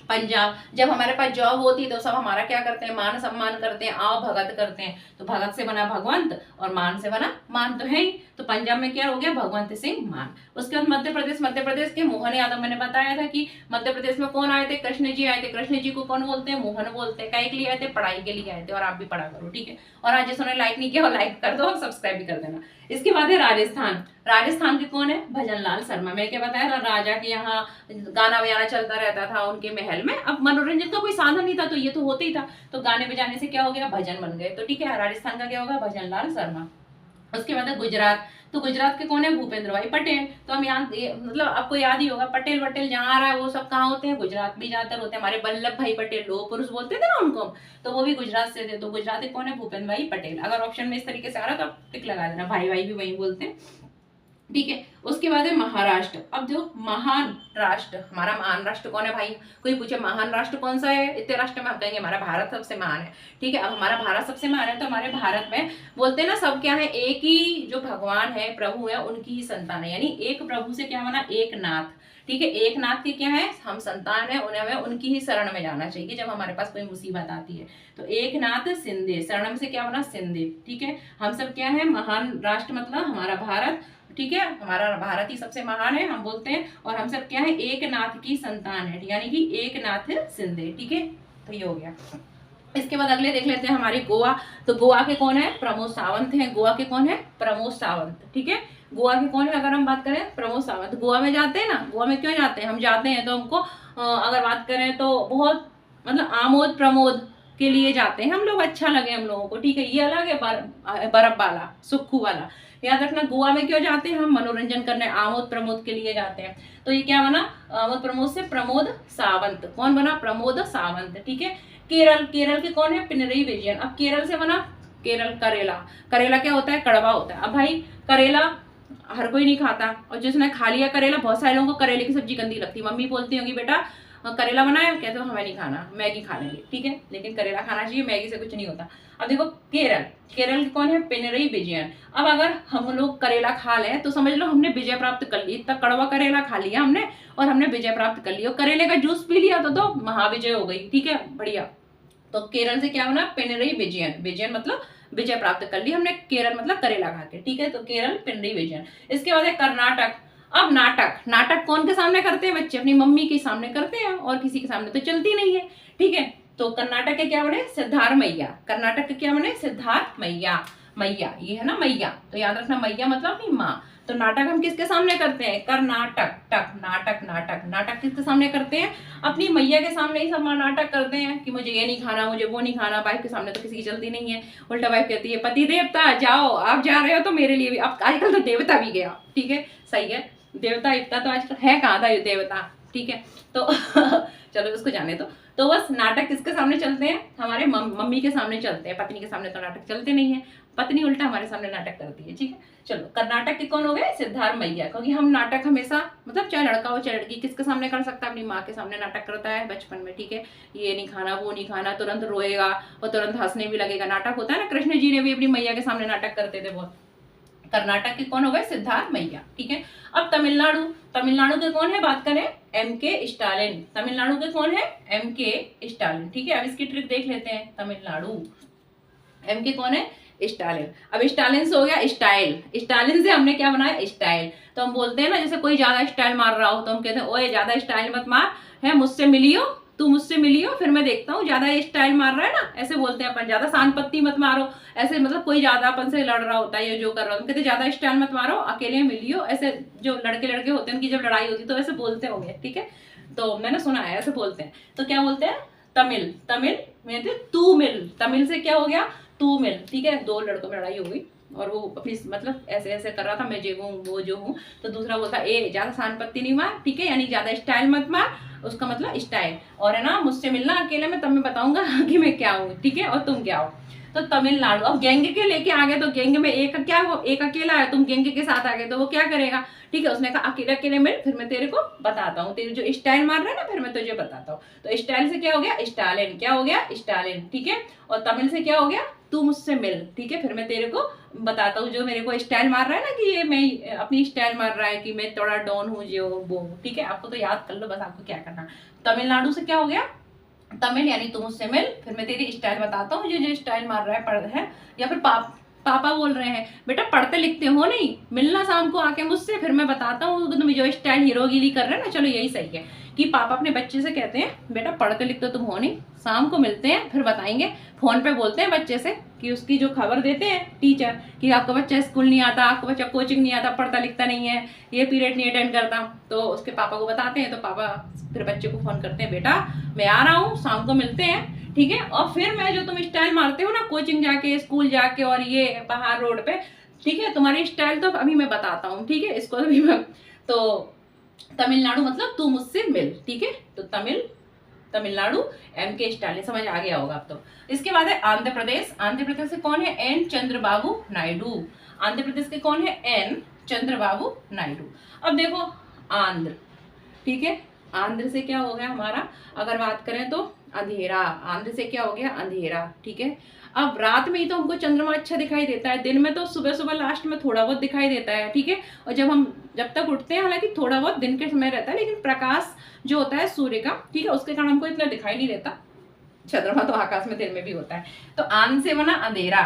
पंजाब, जब हमारे पास जॉब होती है तो सब हमारा क्या करते हैं, मान सम्मान करते हैं, आओ भगत करते हैं, तो भगत से बना भगवंत और मान से बना मान, तो है ही। तो पंजाब में क्या हो गया, भगवंत सिंह मान। उसके बाद मध्य प्रदेश के मोहन यादव, मैंने बताया था कि मध्य प्रदेश में कौन आए थे, कृष्ण जी आए थे। कृष्ण जी को कौन बोलते हैं, मोहन बोलते हैं। काय के लिए आए थे, पढ़ाई के लिए आए थे, और आप भी पढ़ा करो, ठीक है। और आज जिसने लाइक नहीं किया वो लाइक कर दो और सब्सक्राइब भी कर देना। इसके बाद है राजस्थान। राजस्थान के कौन है, भजनलाल शर्मा। मैं क्या बताया, राजा के यहाँ गाना बजाना चलता रहता था उनके महल में। अब मनोरंजन का कोई साधन नहीं था तो ये तो होते ही था, तो गाने बजाने से क्या हो गया, भजन बन गए। तो ठीक है, राजस्थान का क्या होगा, भजनलाल शर्मा। उसके बाद है गुजरात। तो गुजरात के कौन है, भूपेंद्र भाई पटेल। तो हम यहाँ मतलब आपको याद ही होगा, पटेल वटेल जहाँ आ रहा है वो सब कहाँ होते हैं, गुजरात भी ज्यादातर होते हैं। हमारे वल्लभ भाई पटेल, लोह पुरुष बोलते थे ना उनको, तो वो भी गुजरात से थे। तो गुजरात के कौन है, भूपेंद्र भाई पटेल। अगर ऑप्शन में इस तरीके से आ रहा तो आप टिक लगा देना, भाई भाई भी वही बोलते हैं, ठीक है। उसके बाद है महाराष्ट्र। अब जो महान राष्ट्र, हमारा महान राष्ट्र कौन है भाई, कोई पूछे महान राष्ट्र कौन सा है, इतने राष्ट्र में हम कहेंगे हमारा भारत सबसे महान है, ठीक है। अब हमारा भारत सबसे महान है, तो हमारे भारत में बोलते हैं ना सब क्या है, एक ही जो भगवान है, प्रभु है, उनकी ही संतान है। यानी एक प्रभु से क्या बना, एक नाथ, ठीक है। एक नाथ के क्या है, हम संतान है, उन्हें हमें उनकी ही शरण में जाना चाहिए जब हमारे पास कोई मुसीबत आती है। तो एक नाथ सिंधे, शरण से क्या बना, सिंधे, ठीक है। हम सब क्या है, महान राष्ट्र मतलब हमारा भारत, ठीक है, हमारा भारत ही सबसे महान है हम बोलते हैं। और हम सब क्या है, एक नाथ की संतान है, यानी कि एक नाथ सिंधे, ठीक है। तो ये हो गया। इसके बाद अगले देख लेते हैं हमारी गोवा। तो गोवा के कौन है, प्रमोद सावंत हैं। गोवा के कौन है, प्रमोद सावंत, ठीक है। गोवा के कौन है, अगर हम बात करें, प्रमोद सावंत। गोवा में जाते हैं ना, गोवा में क्यों जाते हैं, हम जाते हैं तो हमको अगर बात करें तो बहुत मतलब आमोद प्रमोद के लिए जाते हैं हम लोग, अच्छा लगे हम लोगों को, ठीक है। ये अलग है बर्फ वाला, सुक्खू वाला। याद रखना, गोवा में क्यों जाते हैं हम, मनोरंजन करने, आमोद प्रमोद के लिए जाते हैं। तो ये क्या बना, आमोद प्रमोद से प्रमोद सावंत, कौन बना, प्रमोद सावंत, ठीक है। केरल, केरल के कौन है, पिनरई विजयन। अब केरल से बना केरल, करेला। करेला क्या होता है, कड़वा होता है। अब भाई करेला हर कोई नहीं खाता, और जिसने खा लिया करेला, बहुत सारे लोगों को करेले की सब्जी गंदी लगती है। मम्मी बोलती होंगी बेटा करेला बनाया, कहते हो हमें नहीं खाना, मैगी खा लेंगे, ठीक है। लेकिन करेला खाना चाहिए, मैगी से कुछ नहीं होता। अब देखो केरल, केरल के कौन है, पिनरई विजयन। अब अगर हम लोग करेला खा लें तो समझ लो हमने विजय प्राप्त कर ली। इतना कड़वा करेला खा लिया हमने और हमने विजय प्राप्त कर ली, और करेले का जूस पी लिया तो महाविजय हो गई, ठीक है, बढ़िया। तो केरल से क्या बना, पिनरई विजयन। विजयन मतलब विजय प्राप्त कर ली हमने, केरल मतलब करेला खा के, ठीक है। तो केरल, पिनरई विजयन। इसके बाद है कर्नाटक। अब नाटक, नाटक कौन के सामने करते हैं बच्चे, अपनी मम्मी के सामने करते हैं, और किसी के सामने तो चलती नहीं है, ठीक है। तो कर्नाटक के क्या बने, सिद्धार्थ मैया। कर्नाटक के क्या बने, सिद्धार्थ मैया। मैया ये है ना मैया, तो याद रखना मैया मतलब अपनी माँ। तो नाटक हम किसके सामने करते हैं, कर्नाटक, टक, नाटक, नाटक, नाटक किसके सामने करते हैं, अपनी मैया के सामने ही सब नाटक करते हैं कि मुझे ये नहीं खाना, मुझे वो नहीं खाना। वाइफ के सामने तो किसी की चलती नहीं है, उल्टा वाइफ कहती है पति देवता जाओ, आप जा रहे हो तो मेरे लिए भी। अब आजकल तो देवता भी गया, ठीक है, सही है, देवता इतना तो आजकल है कहाँ था ये देवता, ठीक है। तो चलो उसको जाने दो। तो बस नाटक किसके सामने चलते हैं, हमारे मम्मी के सामने चलते हैं, पत्नी के सामने तो नाटक चलते नहीं है, पत्नी उल्टा हमारे सामने नाटक करती है, ठीक है। चलो कर्नाटक के कौन हो गए, सिद्धार्थ मैया। क्योंकि हम नाटक हमेशा मतलब चाहे लड़का हो चाहे लड़की, किसके सामने कर सकता है, अपनी माँ के सामने नाटक करता है बचपन में, ठीक है। ये नहीं खाना वो नहीं खाना, तुरंत रोएगा और तुरंत हंसने भी लगेगा, नाटक होता है ना। कृष्ण जी ने भी अपनी मैया के सामने नाटक करते थे बहुत। कर्नाटक के कौन हो गए, सिद्धार्थ मैया, ठीक है। अब तमिलनाडु, तमिलनाडु के कौन है, बात करें M.K. स्टालिन। तमिलनाडु के कौन है, M.K. स्टालिन, ठीक है। अब इसकी ट्रिक देख लेते हैं, तमिलनाडु M.K. कौन है, स्टालिन। अब स्टालिन से हो गया स्टाइल, स्टालिन से हमने क्या बनाया, स्टाइल। तो तो हम बोलते हैं ना, जैसे कोई ज्यादा स्टाइल मार रहा हो तो हम कहते हैं ओए ज्यादा स्टाइल मत मार, है मुझसे मिलियो, तू मुझसे मिलियो फिर मैं देखता हूँ ज्यादा ये स्टाइल मार रहा है ना, ऐसे बोलते हैं अपन। ज्यादा सान पत्ती मत मारो, ऐसे मतलब कोई ज्यादा अपन से लड़ रहा होता है या जो कर रहा होता है, कहते ज्यादा स्टाइल मत मारो, अकेले मिलियो, ऐसे जो लड़के लड़के होते हैं उनकी जब लड़ाई होती है तो ऐसे बोलते होंगे, ठीक है। तो मैंने सुना है ऐसे बोलते हैं। तो क्या बोलते हैं, तमिल, तमिल में थे तू मिल, तमिल से क्या हो गया तू मिल, ठीक है। दो लड़कों में लड़ाई हो गई और वो अपनी मतलब ऐसे ऐसे कर रहा था, मैं जो हूँ वो जो हूँ, तो दूसरा बोलता ए ज्यादा सान पत्ती नहीं मार, ठीक है, यानी ज्यादा स्टाइल मत मार, उसका मतलब स्टाइल, और है ना मुझसे मिलना अकेले में, तब मैं बताऊंगा कि मैं क्या हूँ, ठीक है, और तुम क्या हो। तो तमिलनाडु, अब गैंग के लेके आ गए तो गैंग में एक क्या हो, एक अकेला है, तुम गैंग के साथ आ गए तो वो क्या करेगा, ठीक है। उसने कहा अकेले अकेले मिल, फिर मैं तेरे को बताता हूँ, तेरी जो स्टाइल मार रहा है ना फिर मैं तुझे बताता हूँ। तो स्टाइल से क्या हो गया स्टालिन, क्या हो गया स्टालिन, ठीक है। और तमिल से क्या हो गया तू मुझसे मिल, ठीक है, फिर मैं तेरे को बताता हूँ, जो मेरे को स्टाइल मार रहा है ना कि ये मैं अपनी स्टाइल मार रहा है कि मैं थोड़ा डॉन हूँ जो वो, ठीक है। आपको तो याद कर लो बस, आपको क्या करना। तमिलनाडु से क्या हो गया तमिल, यानी तू मुझसे मिल, फिर मैं तेरी स्टाइल बताता हूँ, जो स्टाइल मार रहा है पढ़ है, या फिर पापा बोल रहे हैं बेटा पढ़ते लिखते हो नहीं, मिलना शाम को आके मुझसे, फिर मैं बताता हूँ तुम जो स्टाइल हीरोगिरी कर रहे हैं ना, चलो यही सही है कि पापा अपने बच्चे से कहते हैं बेटा पढ़ते लिखते तुम हो नहीं, शाम को मिलते हैं फिर बताएंगे। फोन पे बोलते हैं बच्चे से कि उसकी जो खबर देते हैं टीचर कि आपका बच्चा स्कूल नहीं आता, आपका बच्चा कोचिंग नहीं आता, पढ़ता लिखता नहीं है, ये पीरियड नहीं अटेंड करता, तो उसके पापा को बताते हैं, तो पापा फिर बच्चे को फोन करते हैं बेटा मैं आ रहा हूँ शाम को मिलते हैं, ठीक है। और फिर मैं जो तुम स्टाइल मारते हो ना कोचिंग जाके स्कूल जाके और ये बाहर रोड पे, ठीक है, तुम्हारी स्टाइल तो अभी मैं बताता हूँ, ठीक है, इसको अभी मैं। तो तमिलनाडु मतलब तू मुझसे मिल, ठीक है। तो तमिलनाडु एम के स्टालिन, समझ आ गया होगा अब तो। इसके बाद है आंध्र प्रदेश। आंध्र प्रदेश से कौन है एन चंद्रबाबू नायडू। आंध्र प्रदेश के कौन है एन चंद्रबाबू नायडू। अब देखो आंध्र, ठीक है, आंध्र से क्या हो गया हमारा, अगर बात करें तो अंधेरा, आंध्र से क्या हो गया अंधेरा, ठीक है। अब रात में ही तो हमको चंद्रमा अच्छा दिखाई देता है, दिन में तो सुबह सुबह लास्ट में थोड़ा बहुत दिखाई देता है, ठीक है। और जब तक उठते हैं हालांकि थोड़ा बहुत दिन के समय रहता है, लेकिन प्रकाश जो होता है सूर्य का, ठीक है, उसके कारण हमको इतना दिखाई नहीं देता, चंद्रमा तो आकाश में दिन में भी होता है। तो आंध्र से बना अंधेरा,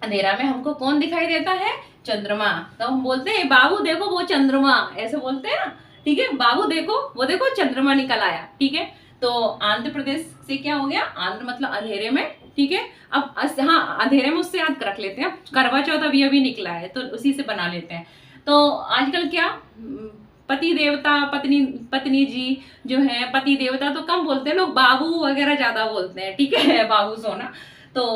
अंधेरा में हमको कौन दिखाई देता है चंद्रमा, तो हम बोलते हैं बाबू देखो वो चंद्रमा, ऐसे बोलते हैं ना, ठीक है, बाबू देखो वो देखो चंद्रमा निकल आया, ठीक है। तो आंध्र प्रदेश से क्या हो गया आंध्र मतलब अंधेरे में, ठीक है। अब हाँ अंधेरे में उससे याद रख लेते हैं, करवा चौथ अभी अभी निकला है तो उसी से बना लेते हैं। तो आजकल क्या पति देवता पत्नी जी जो है, पति देवता तो कम बोलते हैं लोग, बाबू वगैरह ज्यादा बोलते हैं, ठीक है, बाबू सोना। तो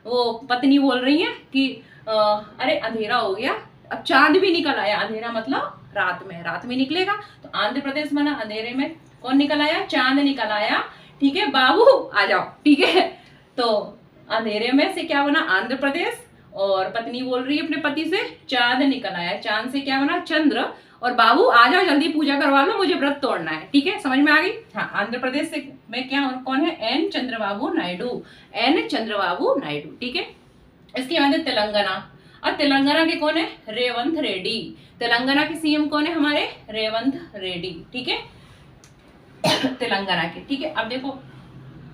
वो पत्नी बोल रही है कि अरे अंधेरा हो गया, अब चांद भी निकल आया, अंधेरा मतलब रात में निकलेगा, तो आंध्र प्रदेश बना अंधेरे में कौन निकल आया चांद निकल आया, ठीक है, बाबू आ जाओ, ठीक है। तो अंधेरे में से क्या बना आंध्र प्रदेश, और पत्नी बोल रही है अपने पति से चांद निकल आया, चांद से क्या बना चंद्र, और बाबू आ जाओ जल्दी पूजा करवा लो मुझे व्रत तोड़ना है, ठीक है, समझ में आ गई। हाँ आंध्र प्रदेश से में क्या कौन है एन चंद्रबाबू नायडू, एन चंद्रबाबू नायडू, ठीक है। इसके बाद है तेलंगाना। और तेलंगाना के कौन है रेवंत रेड्डी, तेलंगाना के सीएम कौन है हमारे रेवंत रेड्डी, ठीक है, तेलंगाना के, ठीक है। अब देखो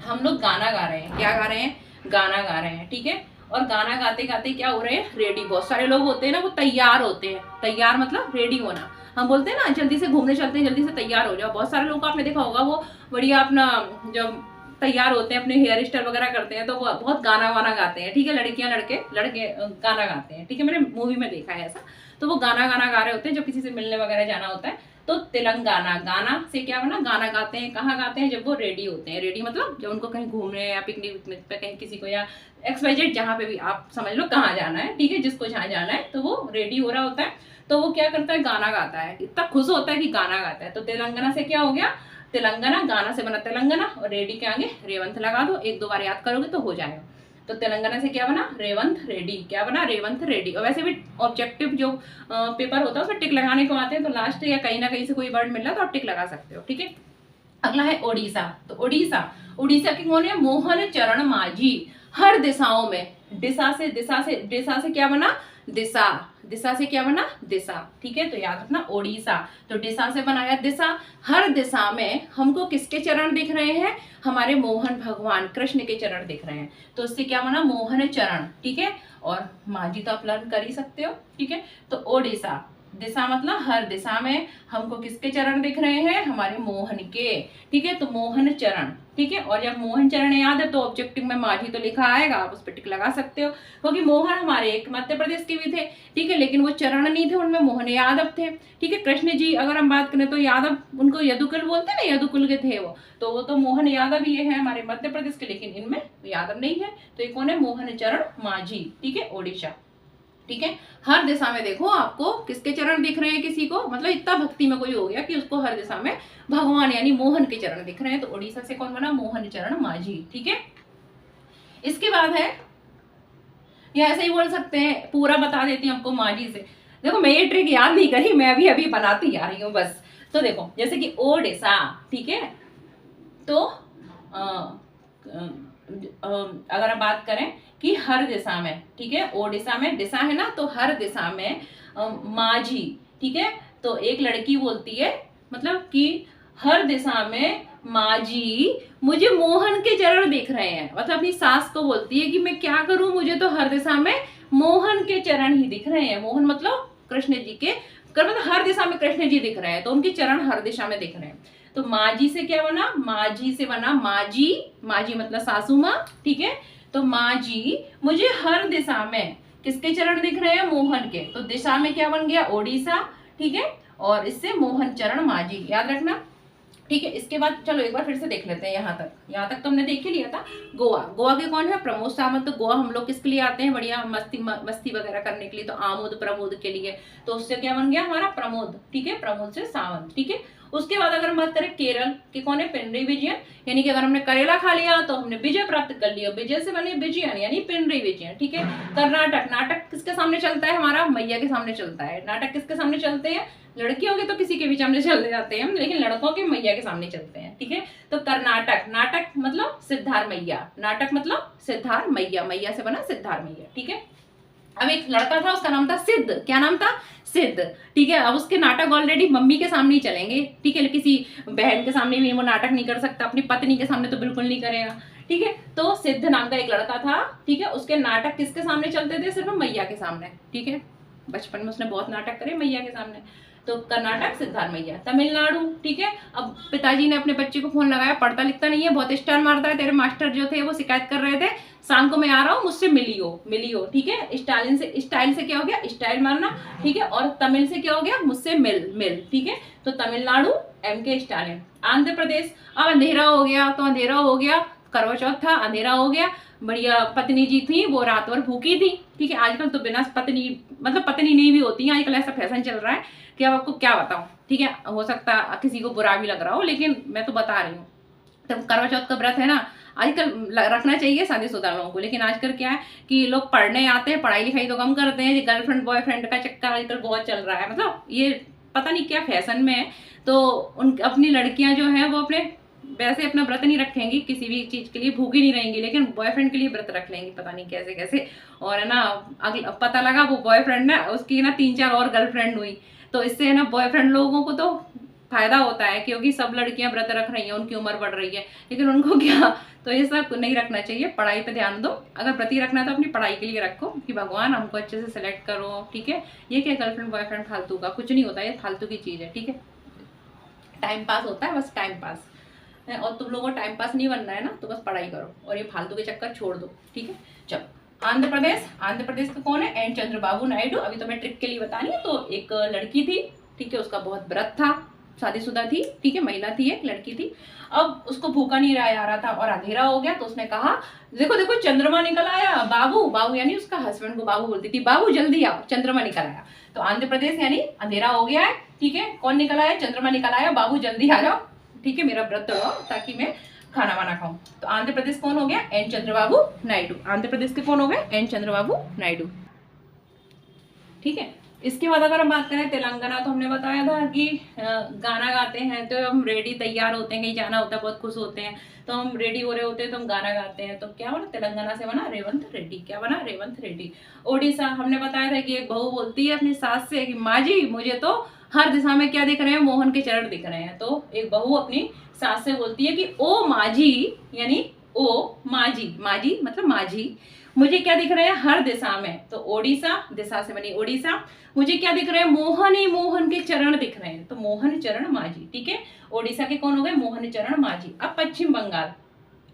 हम लोग गाना गा रहे हैं, क्या गा रहे हैं गाना गा रहे हैं, ठीक है। और गाना गाते गाते क्या हो रहे हैं रेडी, बहुत सारे लोग होते हैं ना वो तैयार होते हैं, तैयार मतलब रेडी होना, हम बोलते हैं ना जल्दी से घूमने चलते हैं जल्दी से तैयार हो जाओ, बहुत सारे लोग आपने देखा होगा वो बढ़िया अपना जब तैयार होते हैं अपने हेयर स्टाइल वगैरह करते हैं तो वो बहुत गाना वाना गाते हैं, ठीक है, लड़कियां लड़के गाना गाते हैं, ठीक है, मैंने मूवी में देखा है ऐसा। तो वो गाना गा रहे होते हैं जब किसी से मिलने वगैरह जाना होता है। तो तेलंगाना गाना से क्या बना गाना गाते हैं, कहाँ गाते हैं जब वो रेडी होते हैं, रेडी मतलब जब उनको कहीं घूमने या पिकनिक पे कहीं किसी को या XYZ जहाँ पे भी आप समझ लो कहाँ जाना है, ठीक है, जिसको जहाँ जाना है तो वो रेडी हो रहा होता है, तो वो क्या करता है गाना गाता है, इतना खुश होता है कि गाना गाता है। तो तेलंगाना से क्या हो गया तेलंगाना, गाना से बना तेलंगाना, और रेडी के आगे रेवंत लगा दो, एक दो बार याद करोगे तो हो जाएगा। तो तेलंगाना से क्या बना रेवंत रेड्डी, क्या बना रेवंत रेड्डी। और वैसे भी ऑब्जेक्टिव जो पेपर होता है उसमें टिक लगाने को आते हैं, तो लास्ट या कहीं ना कहीं से कोई वर्ड मिल रहा है तो आप टिक लगा सकते हो, ठीक है। अगला है ओडिशा। तो उड़ीसा के कौन है मोहन चरण माझी। हर दिशाओं में दिशा से क्या बना दिशा से क्या बना दिशा, ठीक है। तो याद रखना ओडिशा, तो दिशा से बनाया दिशा। हर दिशा में हमको किसके चरण दिख रहे हैं हमारे मोहन भगवान कृष्ण के चरण दिख रहे हैं, तो इससे क्या बना मोहन चरण, ठीक है। और माझी तो आप लर्न कर ही सकते हो, ठीक है। तो ओडिशा दिशा मतलब हर दिशा में हमको किसके चरण दिख रहे हैं, हमारे मोहन के, ठीक है। तो मोहन चरण, ठीक है। और जब मोहन चरण याद है तो ऑब्जेक्टिव में माझी तो लिखा आएगा, आप उस पर टिक लगा सकते हो, क्योंकि मोहन हमारे एक मध्य प्रदेश के भी थे, ठीक है, लेकिन वो चरण नहीं थे, उनमें मोहन यादव थे, ठीक है। कृष्ण जी अगर हम बात करें तो यादव, उनको यदुकुल बोलते हैं ना, यदुकुल के थे वो तो मोहन यादव ये है हमारे मध्य प्रदेश के, लेकिन इनमें यादव नहीं है। तो ये कौन है, मोहन चरण माझी, ठीक है, ओडिशा, ठीक है। हर दिशा में देखो आपको किसके चरण दिख रहे हैं, किसी को मतलब इतना भक्ति में कोई हो गया कि उसको हर दिशा में भगवान यानी मोहन के चरण दिख रहे हैं। तो उड़ीसा से कौन बना, मोहन चरण माझी, ठीक है। इसके बाद है, या ऐसे ही बोल सकते हैं, पूरा बता देती हूँ आपको माझी से। देखो मैं ये ट्रिक याद नहीं करी, मैं अभी अभी बनाती आ रही हूँ बस। तो देखो जैसे कि ओडिशा, ठीक है, तो अगर हम बात करें कि हर दिशा में, ठीक है, ओडिशा में दिशा है ना, तो हर दिशा में माझी, ठीक है। तो एक लड़की बोलती है मतलब कि हर दिशा में माझी मुझे मोहन के चरण दिख रहे हैं, मतलब अपनी सास को बोलती है कि मैं क्या करूं, मुझे तो हर दिशा में मोहन के चरण ही दिख रहे हैं। मोहन मतलब कृष्ण जी के, मतलब हर दिशा में कृष्ण जी दिख रहे हैं, तो उनके चरण हर दिशा में दिख रहे हैं। तो माझी से क्या बना, माझी से बना माझी, माझी मतलब सासू माँ, ठीक है। तो माझी मुझे हर दिशा में किसके चरण दिख रहे हैं, मोहन के, तो दिशा में क्या बन गया, ओडिशा, ठीक है। और इससे मोहन चरण माझी, याद रखना, ठीक है। इसके बाद चलो एक बार फिर से देख लेते हैं, यहाँ तक तो हमने देख ही लिया था। गोवा, गोवा के कौन है, प्रमोद सावंत। तो गोवा हम लोग किसके लिए आते हैं, बढ़िया मस्ती वगैरह करने के लिए, तो आमोद प्रमोद के लिए, तो उससे क्या बन गया हमारा प्रमोद, ठीक है, प्रमोद से सावंत, ठीक है। उसके बाद अगर हम बात करें केरल के कौन है, पिनरई विजयन, यानी कि अगर हमने करेला खा लिया तो हमने विजय प्राप्त कर लिया, विजय से बने विजयन यानी पिनरई विजयन, ठीक है। कर्नाटक, नाटक किसके सामने चलता है, हमारा मैया के सामने चलता है। नाटक किसके सामने चलते हैं, लड़कियों के तो किसी के भी सामने चलते जाते हैं, लेकिन लड़कों के मैया के सामने चलते हैं, ठीक है। तो कर्नाटक, नाटक मतलब सिद्धार मैया, नाटक मतलब सिद्धार मैया, मैया से बना सिद्धार मैया, ठीक है। अब एक लड़का था, उसका नाम था सिद्ध, क्या नाम था, सिद्ध, ठीक है। अब उसके नाटक ऑलरेडी मम्मी के सामने ही चलेंगे, ठीक है, किसी बहन के सामने भी वो नाटक नहीं कर सकता, अपनी पत्नी के सामने तो बिल्कुल नहीं करेगा, ठीक है। तो सिद्ध नाम का एक लड़का था, ठीक है, उसके नाटक किसके सामने चलते थे, सिर्फ मैया के सामने, ठीक है। बचपन में उसने बहुत नाटक करे मैया के सामने। तो कर्नाटक सिद्धार्थ मैया। तमिलनाडु, ठीक है। अब पिताजी ने अपने बच्चे को फोन लगाया, पढ़ता लिखता नहीं है, बहुत स्टाइल मारता है, तेरे मास्टर जो थे वो शिकायत कर रहे थे, शाम को मैं आ रहा हूँ, मुझसे मिलियो, ठीक है। स्टाइल से क्या हो गया, स्टाइल मारना, ठीक है। और तमिल से क्या हो गया, मुझसे मिल, ठीक है। तो तमिलनाडु MK स्टालिन। आंध्र प्रदेश, अब अंधेरा हो गया, तो अंधेरा हो गया, करवा चौथ था, अंधेरा हो गया, बढ़िया पत्नी जी थी वो रात भर भूखी थी, ठीक है। आजकल तो बिना पत्नी मतलब पत्नी नहीं भी होती है, आजकल ऐसा फैशन चल रहा है कि अब आपको क्या बताऊं, ठीक है। हो सकता है किसी को बुरा भी लग रहा हो, लेकिन मैं तो बता रही हूँ। तो करवा चौथ का व्रत है ना, आजकल रखना चाहिए शादीशुदा लोगों को, लेकिन आजकल क्या है कि लोग पढ़ने आते हैं, पढ़ाई लिखाई तो कम करते हैं, गर्लफ्रेंड बॉयफ्रेंड का चक्कर आजकल बहुत चल रहा है, मतलब ये पता नहीं क्या फैशन में है। तो उन अपनी लड़कियां जो है वो अपने वैसे अपना व्रत नहीं रखेंगी, किसी भी चीज के लिए भूखी नहीं रहेंगी, लेकिन बॉयफ्रेंड के लिए व्रत रख लेंगी, पता नहीं कैसे कैसे। और है ना, पता लगा वो बॉयफ्रेंड ना, उसकी ना 3-4 और गर्लफ्रेंड हुई, तो इससे है ना बॉयफ्रेंड लोगों को तो फायदा होता है, क्योंकि सब लड़कियां व्रत रख रही हैं, उनकी उम्र बढ़ रही है, लेकिन उनको क्या, तो ये सब नहीं रखना चाहिए, पढ़ाई पे ध्यान दो। अगर व्रती रखना है तो अपनी पढ़ाई के लिए रखो कि भगवान हमको अच्छे से सिलेक्ट करो, ठीक है। ये क्या गर्लफ्रेंड बॉयफ्रेंड फालतू का कुछ नहीं होता, ये फालतू की चीज है, ठीक है। टाइम पास होता है, बस टाइम पास है, और तुम लोगों को टाइम पास नहीं बनना है ना, तो बस पढ़ाई करो और ये फालतू के चक्कर छोड़ दो, ठीक है। चलो आंध्र प्रदेश का कौन है, एन चंद्रबाबू नायडू। अभी तो मैं ट्रिक के लिए बता रही हूँ। तो एक लड़की थी, ठीक है, उसका बहुत व्रत था, शादीशुदा थी, ठीक है, महिला थी, एक लड़की थी। अब उसको भूखा नहीं रहा आ रहा था और अंधेरा हो गया, तो उसने कहा देखो देखो चंद्रमा निकल आया, बाबू यानी उसका हस्बैंड को बाबू बोलती थी, बाबू जल्दी आओ, चंद्रमा निकल आया। तो आंध्र प्रदेश यानी अंधेरा हो गया है, ठीक है, कौन निकल आया, चंद्रमा निकल आया, बाबू जल्दी आ जाओ, ठीक है, मेरा व्रत तोड़ो ताकि मैं खाना वाना खाऊं। तो आंध्र प्रदेश कौन हो गया, एन चंद्रबाबू नायडू। आंध्र प्रदेश के कौन हो गए, एन चंद्रबाबू नायडू, ठीक है। इसके बाद अगर हम बात करें तेलंगाना, तो हमने बताया था कि गाना गाते हैं, तो हम रेडी तैयार होते हैं, कहीं जाना होता है, बहुत खुश होते हैं, तो हम रेडी हो रहे होते हैं, तो हम गाना गाते हैं। तो क्या बना, तेलंगाना से बना रेवंत रेड्डी, क्या बना, रेवंत रेड्डी। ओडिशा, हमने बताया था कि एक बहू बोलती है अपनी सास से कि माँ जी मुझे तो हर दिशा में क्या दिख रहे हैं, मोहन के चरण दिख रहे हैं। तो एक बहू अपनी सास से बोलती है कि ओ माँ जी, यानी ओ माँ जी, माँ जी मतलब माँ जी, मुझे क्या दिख रहा है हर दिशा में, तो ओडिशा, दिशा से बनी ओडिशा। मुझे क्या दिख रहा है मोहन ही मोहन के चरण दिख रहे हैं, तो मोहन चरण माझी, ठीक है। ओडिशा के कौन हो गए, मोहन चरण माझी। अब पश्चिम बंगाल,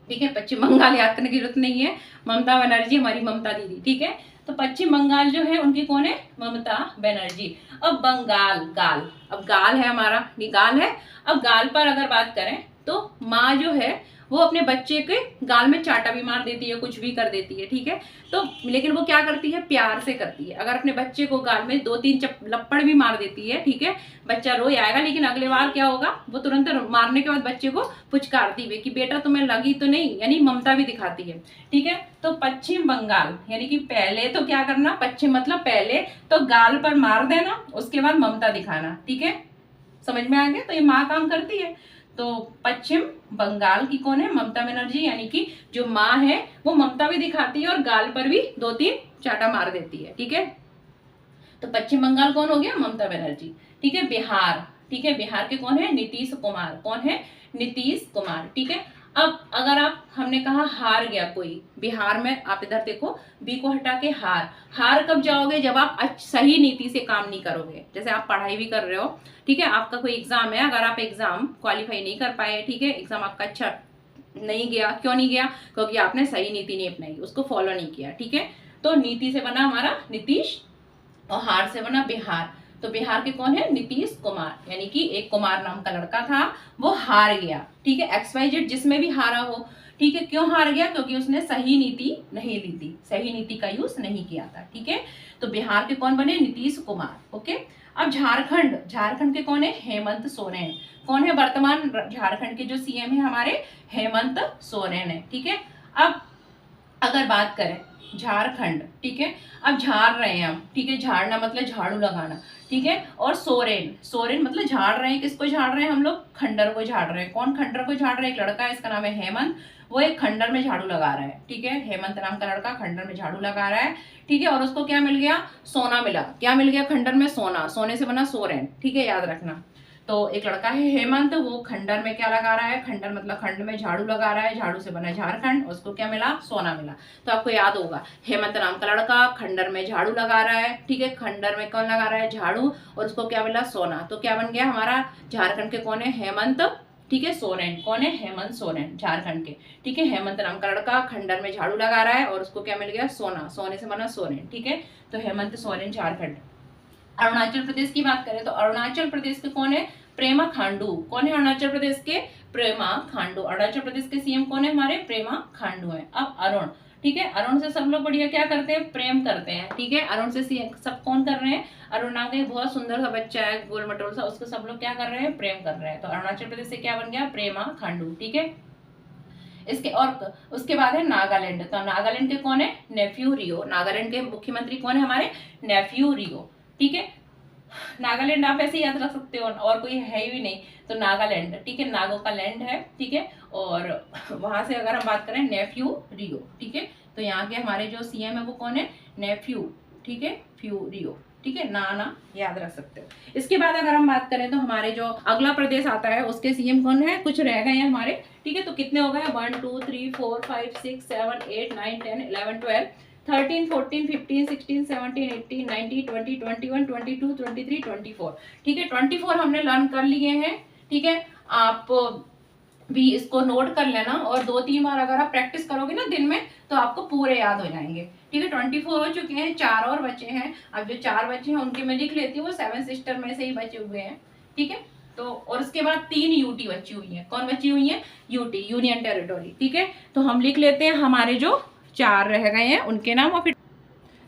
ठीक है, पश्चिम बंगाल याद करने की जरूरत नहीं है, ममता बनर्जी हमारी ममता दीदी, ठीक है। तो पश्चिम बंगाल जो है उनकी कौन है, ममता बनर्जी। अब बंगाल, गाल, अब गाल है हमारा, ये गाल है। अब गाल पर अगर बात करें तो माँ जो है वो अपने बच्चे के गाल में चाटा भी मार देती है, कुछ भी कर देती है, ठीक है। तो लेकिन वो क्या करती है, प्यार से करती है। अगर अपने बच्चे को गाल में 2-3 लपड़ भी मार देती है, ठीक है, बच्चा रो आएगा, लेकिन अगले बार क्या होगा, वो तुरंत मारने के बाद बच्चे को पुचकारती है कि बेटा तुम्हें लगी तो नहीं, यानी ममता भी दिखाती है, ठीक है। तो पश्चिम बंगाल यानी कि पहले तो क्या करना, पश्चिम मतलब पहले तो गाल पर मार देना, उसके बाद ममता दिखाना, ठीक है, समझ में आ गया। तो ये माँ काम करती है। तो पश्चिम बंगाल की कौन है, ममता बनर्जी, यानी कि जो माँ है वो ममता भी दिखाती है और गाल पर भी 2-3 चाटा मार देती है, ठीक है। तो पश्चिम बंगाल कौन हो गया, ममता बनर्जी, ठीक है। बिहार, ठीक है, बिहार के कौन है, नीतीश कुमार, कौन है, नीतीश कुमार, ठीक है। अब अगर आप, हमने कहा हार गया कोई बिहार में, आप इधर देखो बी को हटा के हार, हार कब जाओगे, जब आप सही नीति से काम नहीं करोगे। जैसे आप पढ़ाई भी कर रहे हो, ठीक है, आपका कोई एग्जाम है, अगर आप एग्जाम क्वालिफाई नहीं कर पाए, ठीक है, एग्जाम आपका अच्छा नहीं गया, क्यों नहीं गया, क्योंकि आपने सही नीति नहीं अपनाई, उसको फॉलो नहीं किया, ठीक है। तो नीति से बना हमारा नीतीश और हार से बना बिहार। तो बिहार के कौन है, नीतीश कुमार, यानी कि एक कुमार नाम का लड़का था, वो हार गया, ठीक है। XYZ जिसमें भी हारा हो, ठीक है, क्यों हार गया, क्योंकि उसने सही नीति नहीं ली थी, सही नीति का यूज नहीं किया था, ठीक है। तो बिहार के कौन बने, नीतीश कुमार, ओके। अब झारखंड, झारखंड के कौन है, हेमंत सोरेन, कौन है वर्तमान झारखंड के जो CM है हमारे, हेमंत सोरेन है, ठीक है। अब अगर बात करें झारखंड, ठीक है, अब झाड़ रहे हैं हम, ठीक है, झाड़ना मतलब झाड़ू लगाना, ठीक है। और सोरेन, सोरेन मतलब झाड़ रहे हैं, किसको झाड़ रहे हैं हम लोग, खंडर को झाड़ रहे हैं। कौन खंडर को झाड़ रहे हैं, एक लड़का है, इसका नाम है हेमंत, वो एक खंडर में झाड़ू लगा रहा है, ठीक है, हेमंत नाम का लड़का खंडर में झाड़ू लगा रहा है, ठीक है। और उसको क्या मिल गया, सोना मिला, क्या मिल गया खंडर में, सोना, सोने से बना सोरेन, ठीक है, याद रखना। तो एक लड़का है हेमंत, वो खंडर में क्या लगा रहा है, खंडर मतलब खंड में झाड़ू लगा रहा है, झाड़ू से बना झारखंड, उसको क्या मिला, सोना मिला। तो आपको याद होगा, हेमंत नाम का लड़का खंडर में झाड़ू लगा रहा है, ठीक है, खंडर में कौन लगा रहा है, झाड़ू, और उसको क्या मिला, सोना। तो क्या बन गया हमारा, झारखंड के कौन है, हेमंत, ठीक है, सोरेन, कौन है, हेमंत सोरेन, झारखंड के, ठीक है। हेमंत नाम का लड़का खंडर में झाड़ू लगा रहा है और उसको क्या मिल गया, सोना, सोने से बना सोरेन, ठीक है। तो हेमंत सोरेन झारखंड। अरुणाचल प्रदेश की बात करें तो अरुणाचल प्रदेश के कौन है, प्रेमा खांडू, कौन है अरुणाचल प्रदेश के, प्रेमा खांडू। अरुणाचल प्रदेश के CM कौन है हमारे, प्रेमा खांडू है। अब अरुण, ठीक है, अरुण से सब लोग बढ़िया क्या करते हैं, प्रेम करते हैं, ठीक है। अरुण से सब कौन कर रहे हैं, अरुण नाम का एक बहुत सुंदर सा बच्चा है, गोल मटोल सा, उसको सब लोग क्या कर रहे हैं, प्रेम कर रहे हैं। तो अरुणाचल प्रदेश से क्या बन गया, प्रेमा खांडू, ठीक है। इसके और उसके बाद है नागालैंड। तो नागालैंड के कौन है, नेफ्यू रियो, नागालैंड के मुख्यमंत्री कौन है हमारे, नेफ्यू रियो, ठीक है। नागालैंड आप ऐसे याद रख सकते हो, और कोई है ही नहीं, तो नागालैंड, ठीक है, नागो का लैंड है, ठीक है। और वहां से अगर हम बात करें, नेफ्यू रियो, ठीक है। तो यहाँ के हमारे जो CM है वो कौन है, नेफ्यू, ठीक है, फ्यू रियो, ठीक है, ना याद रख सकते हो। इसके बाद अगर हम बात करें तो हमारे जो अगला प्रदेश आता है उसके CM कौन है, कुछ रह गए हैं हमारे, ठीक है। तो कितने हो गए, 1 2 3 4 5 6 7 8 9 10 11 12 13 14 15 16 17 18 19 20 21 22 23 24, ठीक है। 24 हमने लर्न कर लिए हैं, ठीक है। आप भी इसको नोट कर लेना, और 2-3 बार अगर आप प्रैक्टिस करोगे ना दिन में तो आपको पूरे याद हो जाएंगे, ठीक है। 24 हो चुके हैं, 4 और बचे हैं। अब जो 4 बचे हैं उनके मैं लिख लेती हूँ, वो 7 सिस्टर में से ही बचे हुए हैं, ठीक है। तो और उसके बाद 3 UT बची हुई है, कौन बची हुई है, UT, यूनियन टेरिटोरी, ठीक है। तो हम लिख लेते हैं हमारे जो 4 रह गए हैं उनके नाम। और फिर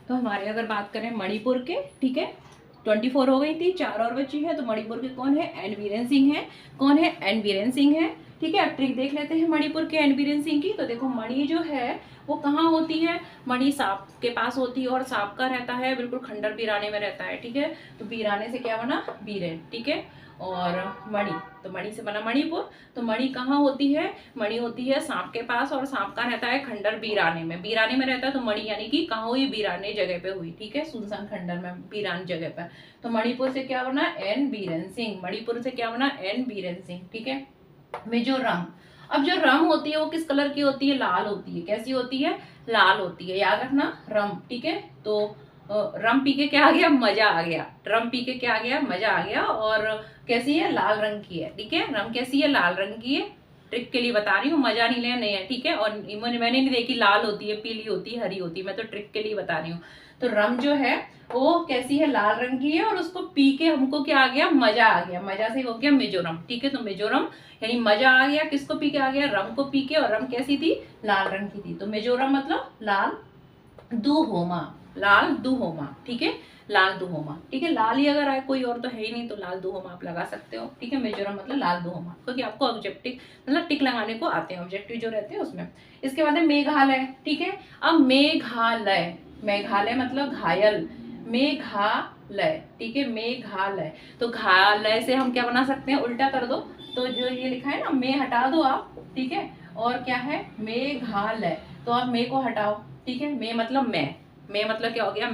तो हमारे अगर बात करें मणिपुर के, ठीक है, 24 हो गई थी, 4 और बची है। तो मणिपुर के कौन है, एन बीरेन सिंह है, कौन है, एन बीरेन सिंह है, ठीक है। अब ट्रिक देख लेते हैं मणिपुर के एन बीरेन सिंह की। तो देखो मणि जो है वो कहाँ होती है, मणि सांप के पास होती है, और सांप का रहता है बिल्कुल खंडर बीराने में रहता है, ठीक है। तो बीराने से क्या बना, बीरेन, ठीक है। और मणि, तो मणि से बना मणिपुर। तो मणि कहाँ होती है, मणि होती है सांप के पास, और सांप का रहता है खंडर बीराने में, बीराने में रहता है। तो मणि यानी कि कहाँ हुई, बीराने जगह पे हुई, ठीक है, सुनसान खंडर में, बीरान जगह पर। तो मणिपुर से क्या बना, एन बीरेन सिंह, मणिपुर से क्या बना, एन बीरेन सिंह, ठीक है। मिजोरम, अब जो रम होती है वो किस कलर की होती है, लाल होती है, कैसी होती है, लाल होती है, याद रखना रम, ठीक है। तो रम पी के क्या आ गया, मजा आ गया, रम पी के क्या आ गया, मजा आ गया। और कैसी है, लाल रंग की है, ठीक है। रम कैसी है, लाल रंग की है, ट्रिक के लिए बता रही हूँ, मजा नहीं लेना नहीं है, ठीक है। और मैंने नहीं देखी लाल होती है, पीली होती है, हरी होती है, मैं तो ट्रिक के लिए बता रही हूँ। तो रम जो है वो कैसी है, लाल रंग की है, और उसको पी के हमको क्या आ गया, मजा आ गया, मजा से हो गया मिजोरम, ठीक है। तो मिजोरम यानी मजा आ गया, किसको पी के आ गया, रम को पी के। और रम कैसी थी, लाल रंग की थी। तो मिजोरम मतलब लाल दुहोमा, लाल दुहोमा, ठीक है, लाल दुहोमा, ठीक है। लाल ही अगर आए, कोई और तो है ही नहीं, तो लाल दुहोमा आप लगा सकते हो, ठीक है। मिजोरम मतलब लाल दुहोमा, क्योंकि आपको ऑब्जेक्टिव मतलब टिक लगाने को आते हैं, ऑब्जेक्टिव जो रहते हैं उसमें। इसके बाद है मेघालय, ठीक है। अब मेघालय, मेघालय मतलब घायल, मेघालय, ठीक है, मेघालय। तो घालय से हम क्या बना सकते हैं, उल्टा कर दो, तो जो ये लिखा है ना, मे हटा दो आप, ठीक है। और क्या है, मेघालय, तो आप मे को हटाओ, ठीक है। मे मतलब मैं मतलब क्या हो गया,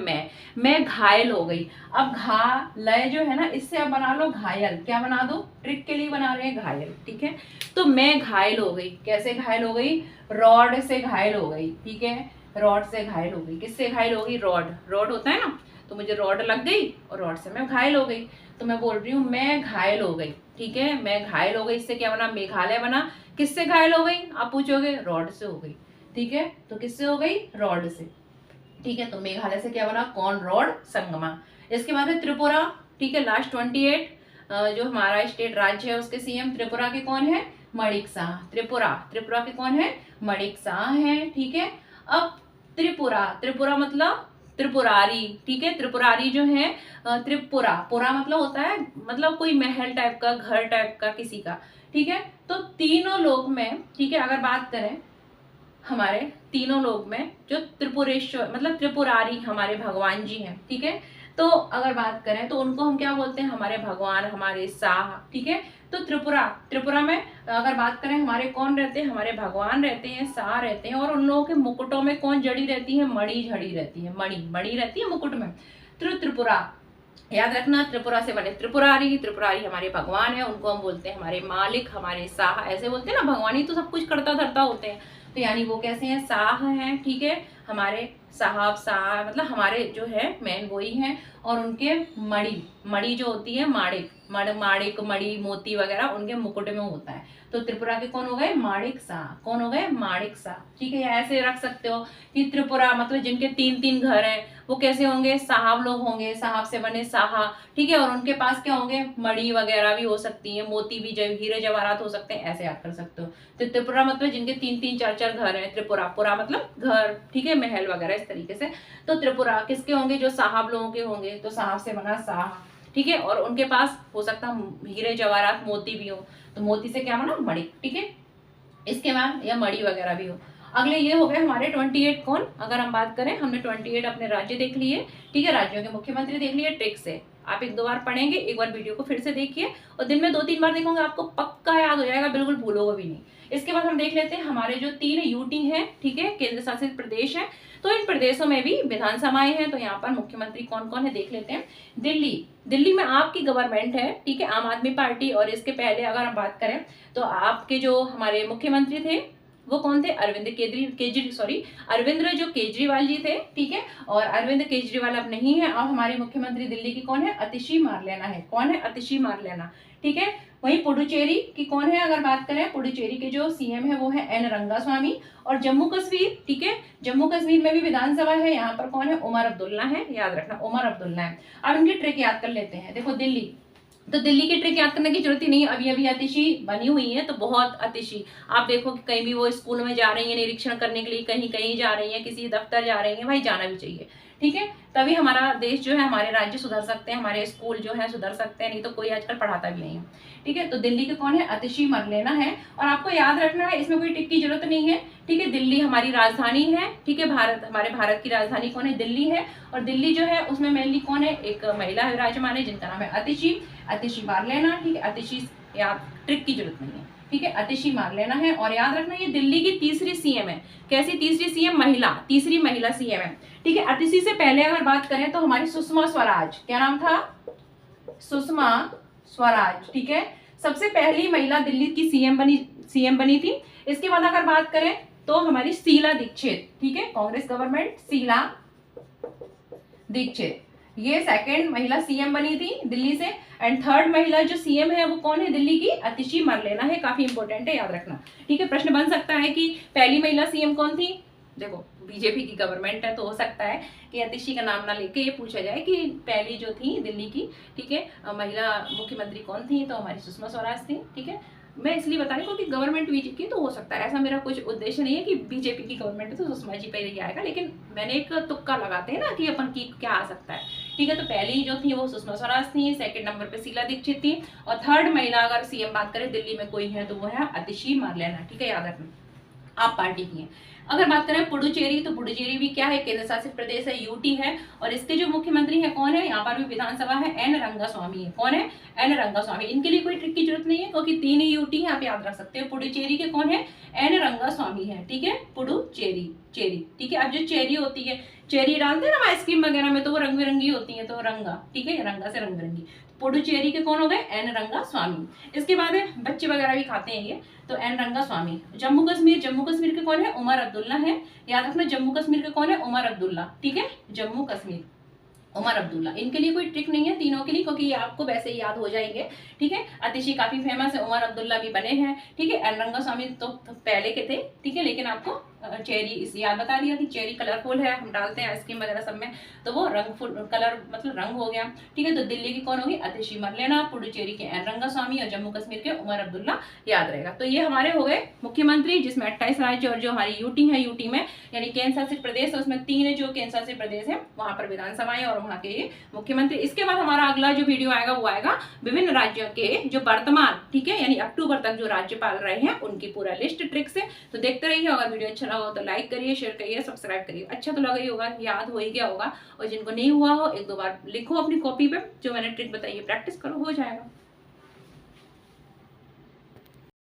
मैं घायल हो गई। अब घा लय जो है ना, इससे आप बना लो घायल, क्या बना दो, ट्रिक के लिए बना रहे हैं घायल, ठीक है। तो मैं घायल हो गई, कैसे घायल हो गई, रॉड से घायल हो गई, ठीक है, रॉड से घायल हो गई। किससे घायल हो गई, रॉड, रॉड होता है ना, तो मुझे रॉड लग गई और रॉड से मैं घायल हो गई। तो मैं बोल रही हूँ मैं घायल हो गई, ठीक है, मैं घायल हो गई। इससे क्या बना, मेघालय बना। किससे घायल हो गई, आप पूछोगे, रॉड से हो गई, ठीक है। तो किससे हो गई, रॉड से, ठीक है। तो मेघालय से क्या बना, कौन रॉड संगमा। इसके बाद है त्रिपुरा, ठीक है, लास्ट 28 जो हमारा स्टेट राज्य है उसके सीएम त्रिपुरा के कौन है, मणिक शाह। त्रिपुरा, त्रिपुरा के कौन है, मणिक शाह है, ठीक है। अब त्रिपुरा, त्रिपुरा मतलब त्रिपुरारी, ठीक है। त्रिपुरारी जो है त्रिपुरा, पुरा मतलब होता है मतलब कोई महल टाइप का, घर टाइप का किसी का, ठीक है। तो तीनों लोग में, ठीक है, अगर बात करें हमारे तीनों लोग में जो त्रिपुरेश्वर मतलब त्रिपुरारी हमारे भगवान जी हैं, ठीक है। तो अगर बात करें तो उनको हम क्या बोलते हैं, हमारे भगवान, हमारे शाह, ठीक है। तो त्रिपुरा, त्रिपुरा में अगर बात करें हमारे कौन रहते हैं, हमारे भगवान रहते हैं, शाह रहते हैं। और उन लोगों के मुकुटों में कौन जड़ी रहती है, मणि जड़ी रहती है, मणि, मणि रहती है मुकुट में। त्रिपुरा, याद रखना, त्रिपुरा से बने त्रिपुरारी, त्रिपुरारी हमारे भगवान है, उनको हम बोलते हैं हमारे मालिक, हमारे शाह, ऐसे बोलते हैं ना, भगवान ही तो सब कुछ करता धरता होते हैं। तो यानी वो कैसे हैं, शाह हैं, ठीक है, हमारे साहब, शाह मतलब हमारे जो है मेन वही हैं। और उनके मणि, मणि जो होती है माणिक, माणिक, मणि, मोती वगैरह उनके मुकुट में होता है। तो त्रिपुरा के कौन हो गए, माणिक शाह, कौन हो गए, माणिक शाह, ठीक है। ऐसे रख सकते हो कि त्रिपुरा मतलब जिनके 3-3 घर हैं, वो कैसे होंगे, साहब लोग होंगे, साहब से बने शाह, ठीक है। और उनके पास क्या होंगे, मणि वगैरह भी हो सकती है, मोती भी, हीरे जवाहरात हो सकते हैं, ऐसे याद कर सकते हो। तो त्रिपुरा मतलब जिनके 3-3 4-4 घर हैं, त्रिपुरा, पुरा मतलब घर, ठीक है, महल वगैरह इस तरीके से। तो त्रिपुरा किसके होंगे, जो साहब लोगों के होंगे, तो साहब से बना शाह, ठीक है। और उनके पास हो सकता हीरे जवाहरात, मोती भी हो, तो मोती से क्या बना, मणि, ठीक है। इसके बाद या मणि वगैरह भी हो। अगले ये हो गए हमारे 28 कौन, अगर हम बात करें, हमने 28 अपने राज्य देख लिए, ठीक है, राज्यों के मुख्यमंत्री देख लिए, ट्रिक से आप 1-2 बार पढ़ेंगे, एक बार वीडियो को फिर से देखिए, और दिन में 2-3 बार देखोगे, आपको पक्का याद हो जाएगा, बिल्कुल भूलोगे भी नहीं। इसके बाद हम देख लेते हैं हमारे जो 3 यूटी हैं, ठीक है, केंद्र शासित प्रदेश है। तो इन प्रदेशों में भी विधानसभाएं हैं, तो यहाँ पर मुख्यमंत्री कौन कौन है देख लेते हैं। दिल्ली, दिल्ली में आपकी गवर्नमेंट है, ठीक है, आम आदमी पार्टी। और इसके पहले अगर हम बात करें तो आपके जो हमारे मुख्यमंत्री थे वो कौन थे, अरविंद अरविंद जो केजरीवाल जी थे, ठीक है। और अरविंद केजरीवाल अब नहीं है, अब हमारे मुख्यमंत्री दिल्ली की कौन है, अतिशी मारलेना है, कौन है, अतिशी मारलेना, ठीक है। वहीं पुडुचेरी की कौन है, अगर बात करें पुडुचेरी के जो सीएम है वो है एन रंगास्वामी। और जम्मू कश्मीर, ठीक है, जम्मू कश्मीर में भी विधानसभा है, यहाँ पर कौन है, उमर अब्दुल्ला है, याद रखना उमर अब्दुल्ला है। अब इनकी ट्रिक याद कर लेते हैं। देखो दिल्ली, तो दिल्ली की ट्रिक याद करने की जरूरत ही नहीं है, अभी अभी अतिशी बनी हुई है, तो बहुत अतिशी, आप देखो कि कहीं भी वो स्कूल में जा रही है निरीक्षण करने के लिए, कहीं कहीं जा रही है, किसी दफ्तर जा रही है, भाई जाना भी चाहिए, ठीक है। तभी हमारा देश जो है, हमारे राज्य सुधर सकते हैं, हमारे स्कूल जो है सुधर सकते हैं, नहीं तो कोई आजकल पढ़ाता भी नहीं है, ठीक है। तो दिल्ली के कौन है, अतिशी मरलेना है। और आपको याद रखना है, इसमें कोई टिक की जरूरत नहीं है, ठीक है। दिल्ली हमारी राजधानी है, ठीक है, हमारे भारत की राजधानी कौन है, दिल्ली है। और दिल्ली जो है उसमें मेनली कौन है, एक महिला विराजमान है जिनका नाम है अतिशी मारलेना, ठीक है। अतिशी, याद, ट्रिक की जरूरत नहीं है, ठीक है, अतिशी मारलेना है। और याद रखना ये दिल्ली की तीसरी सीएम है, कैसी तीसरी सीएम, महिला, तीसरी महिला सीएम है, ठीक है। अतिशी से पहले अगर बात करें तो हमारी सुषमा स्वराज, क्या नाम था, सुषमा स्वराज, ठीक है, सबसे पहली महिला दिल्ली की सीएम बनी थी। इसके बाद अगर बात करें तो हमारी शीला दीक्षित, ठीक है, कांग्रेस गवर्नमेंट, शीला दीक्षित, ये सेकंड महिला सीएम बनी थी दिल्ली से। एंड थर्ड महिला जो सीएम है वो कौन है दिल्ली की? अतिशी मरलेना है, काफी इंपॉर्टेंट है, याद रखना, ठीक है। प्रश्न बन सकता है कि पहली महिला सीएम कौन थी? देखो बीजेपी की गवर्नमेंट है तो हो सकता है कि अतिशी का नाम ना लेके ये पूछा जाए कि पहली जो थी दिल्ली की, ठीक है, महिला मुख्यमंत्री कौन थी, तो हमारी सुषमा स्वराज थी, ठीक है। मैं इसलिए बता रही हूँ कि गवर्नमेंट बीजेपी की तो हो सकता है, ऐसा मेरा कुछ उद्देश्य नहीं है कि बीजेपी की गवर्नमेंट है तो सुषमा जी पे ही आएगा, लेकिन मैंने एक तुक्का लगाते हैं ना कि अपन की क्या आ सकता है, ठीक है। तो पहली जो थी वो सुषमा स्वराज थी, सेकंड नंबर पे शीला दीक्षित थी, और थर्ड महिला अगर सीएम बात करें दिल्ली में कोई है तो वो है अतिशी मरलेना, ठीक है, याद रखना, आप पार्टी की हैं। अगर बात करें पुडुचेरी, तो पुडुचेरी भी क्या है? केंद्र शासित प्रदेश है, यूटी है, और इसके जो मुख्यमंत्री है कौन है? यहाँ पर भी विधानसभा है, एन रंगास्वामी है। कौन है? एन रंगास्वामी। इनके लिए कोई ट्रिक की जरूरत नहीं है क्योंकि तीन ही यूटी है, आप याद रख सकते हो। पुडुचेरी के कौन है? एन रंगास्वामी है, ठीक है, पुडुचेरी, चेरी, ठीक है। अब जो चेरी होती है, चेरी डालते हैं ना आइसक्रीम वगैरह में, तो वो रंग बिरंगी होती है, तो रंगा, ठीक है, रंगा से रंग बिरंगी। पुडुचेरी के कौन हो गए? एन रंगास्वामी। इसके बाद है बच्चे वगैरह भी खाते हैं ये, तो एन रंगास्वामी। जम्मू कश्मीर, जम्मू कश्मीर के कौन है? उमर अब्दुल्ला है, याद रखना, जम्मू कश्मीर के कौन है? उमर अब्दुल्ला, ठीक है, जम्मू कश्मीर, उमर अब्दुल्ला। इनके लिए कोई ट्रिक नहीं है तीनों के लिए, क्योंकि ये आपको वैसे ही याद हो जाएंगे, ठीक है। अतिशी काफी फेमस है, उमर अब्दुल्ला भी बने हैं, ठीक है। एन रंगास्वामी तो पहले के थे, ठीक है, लेकिन आपको चेरी इस याद बता दिया कि चेरी कलरफुल है, हम डालते हैं आइसक्रीम वगैरह सब में, तो वो रंगफुल कलर मतलब रंग हो गया, ठीक है। तो दिल्ली की कौन होगी? अतिशी मरलेना, पुडुचेरी के एन रंगास्वामी, और जम्मू कश्मीर के उमर अब्दुल्ला, याद रहेगा। तो ये हमारे हो गए मुख्यमंत्री, जिसमें 28 राज्य और जो हमारी यूटी है, यूटी में यानी केंद्र शासित प्रदेश है, उसमें 3 जो केंद्र शासित प्रदेश है वहां पर विधानसभाएं और वहां के मुख्यमंत्री। इसके बाद हमारा अगला जो वीडियो आएगा वो आएगा विभिन्न राज्यों के जो वर्तमान, ठीक है, यानी अक्टूबर तक जो राज्यपाल रहे हैं उनकी पूरा लिस्ट ट्रिक से। तो देखते रहिए, अगर वीडियो अच्छा लगा हो तो लाइक करिए, शेयर करिए, सब्सक्राइब करिए। अच्छा तो लगा ही होगा, याद हो ही गया होगा, और जिनको नहीं हुआ हो 1-2 बार लिखो अपनी कॉपी पे, जो मैंने ट्रिक बताई है प्रैक्टिस करो, हो जाएगा।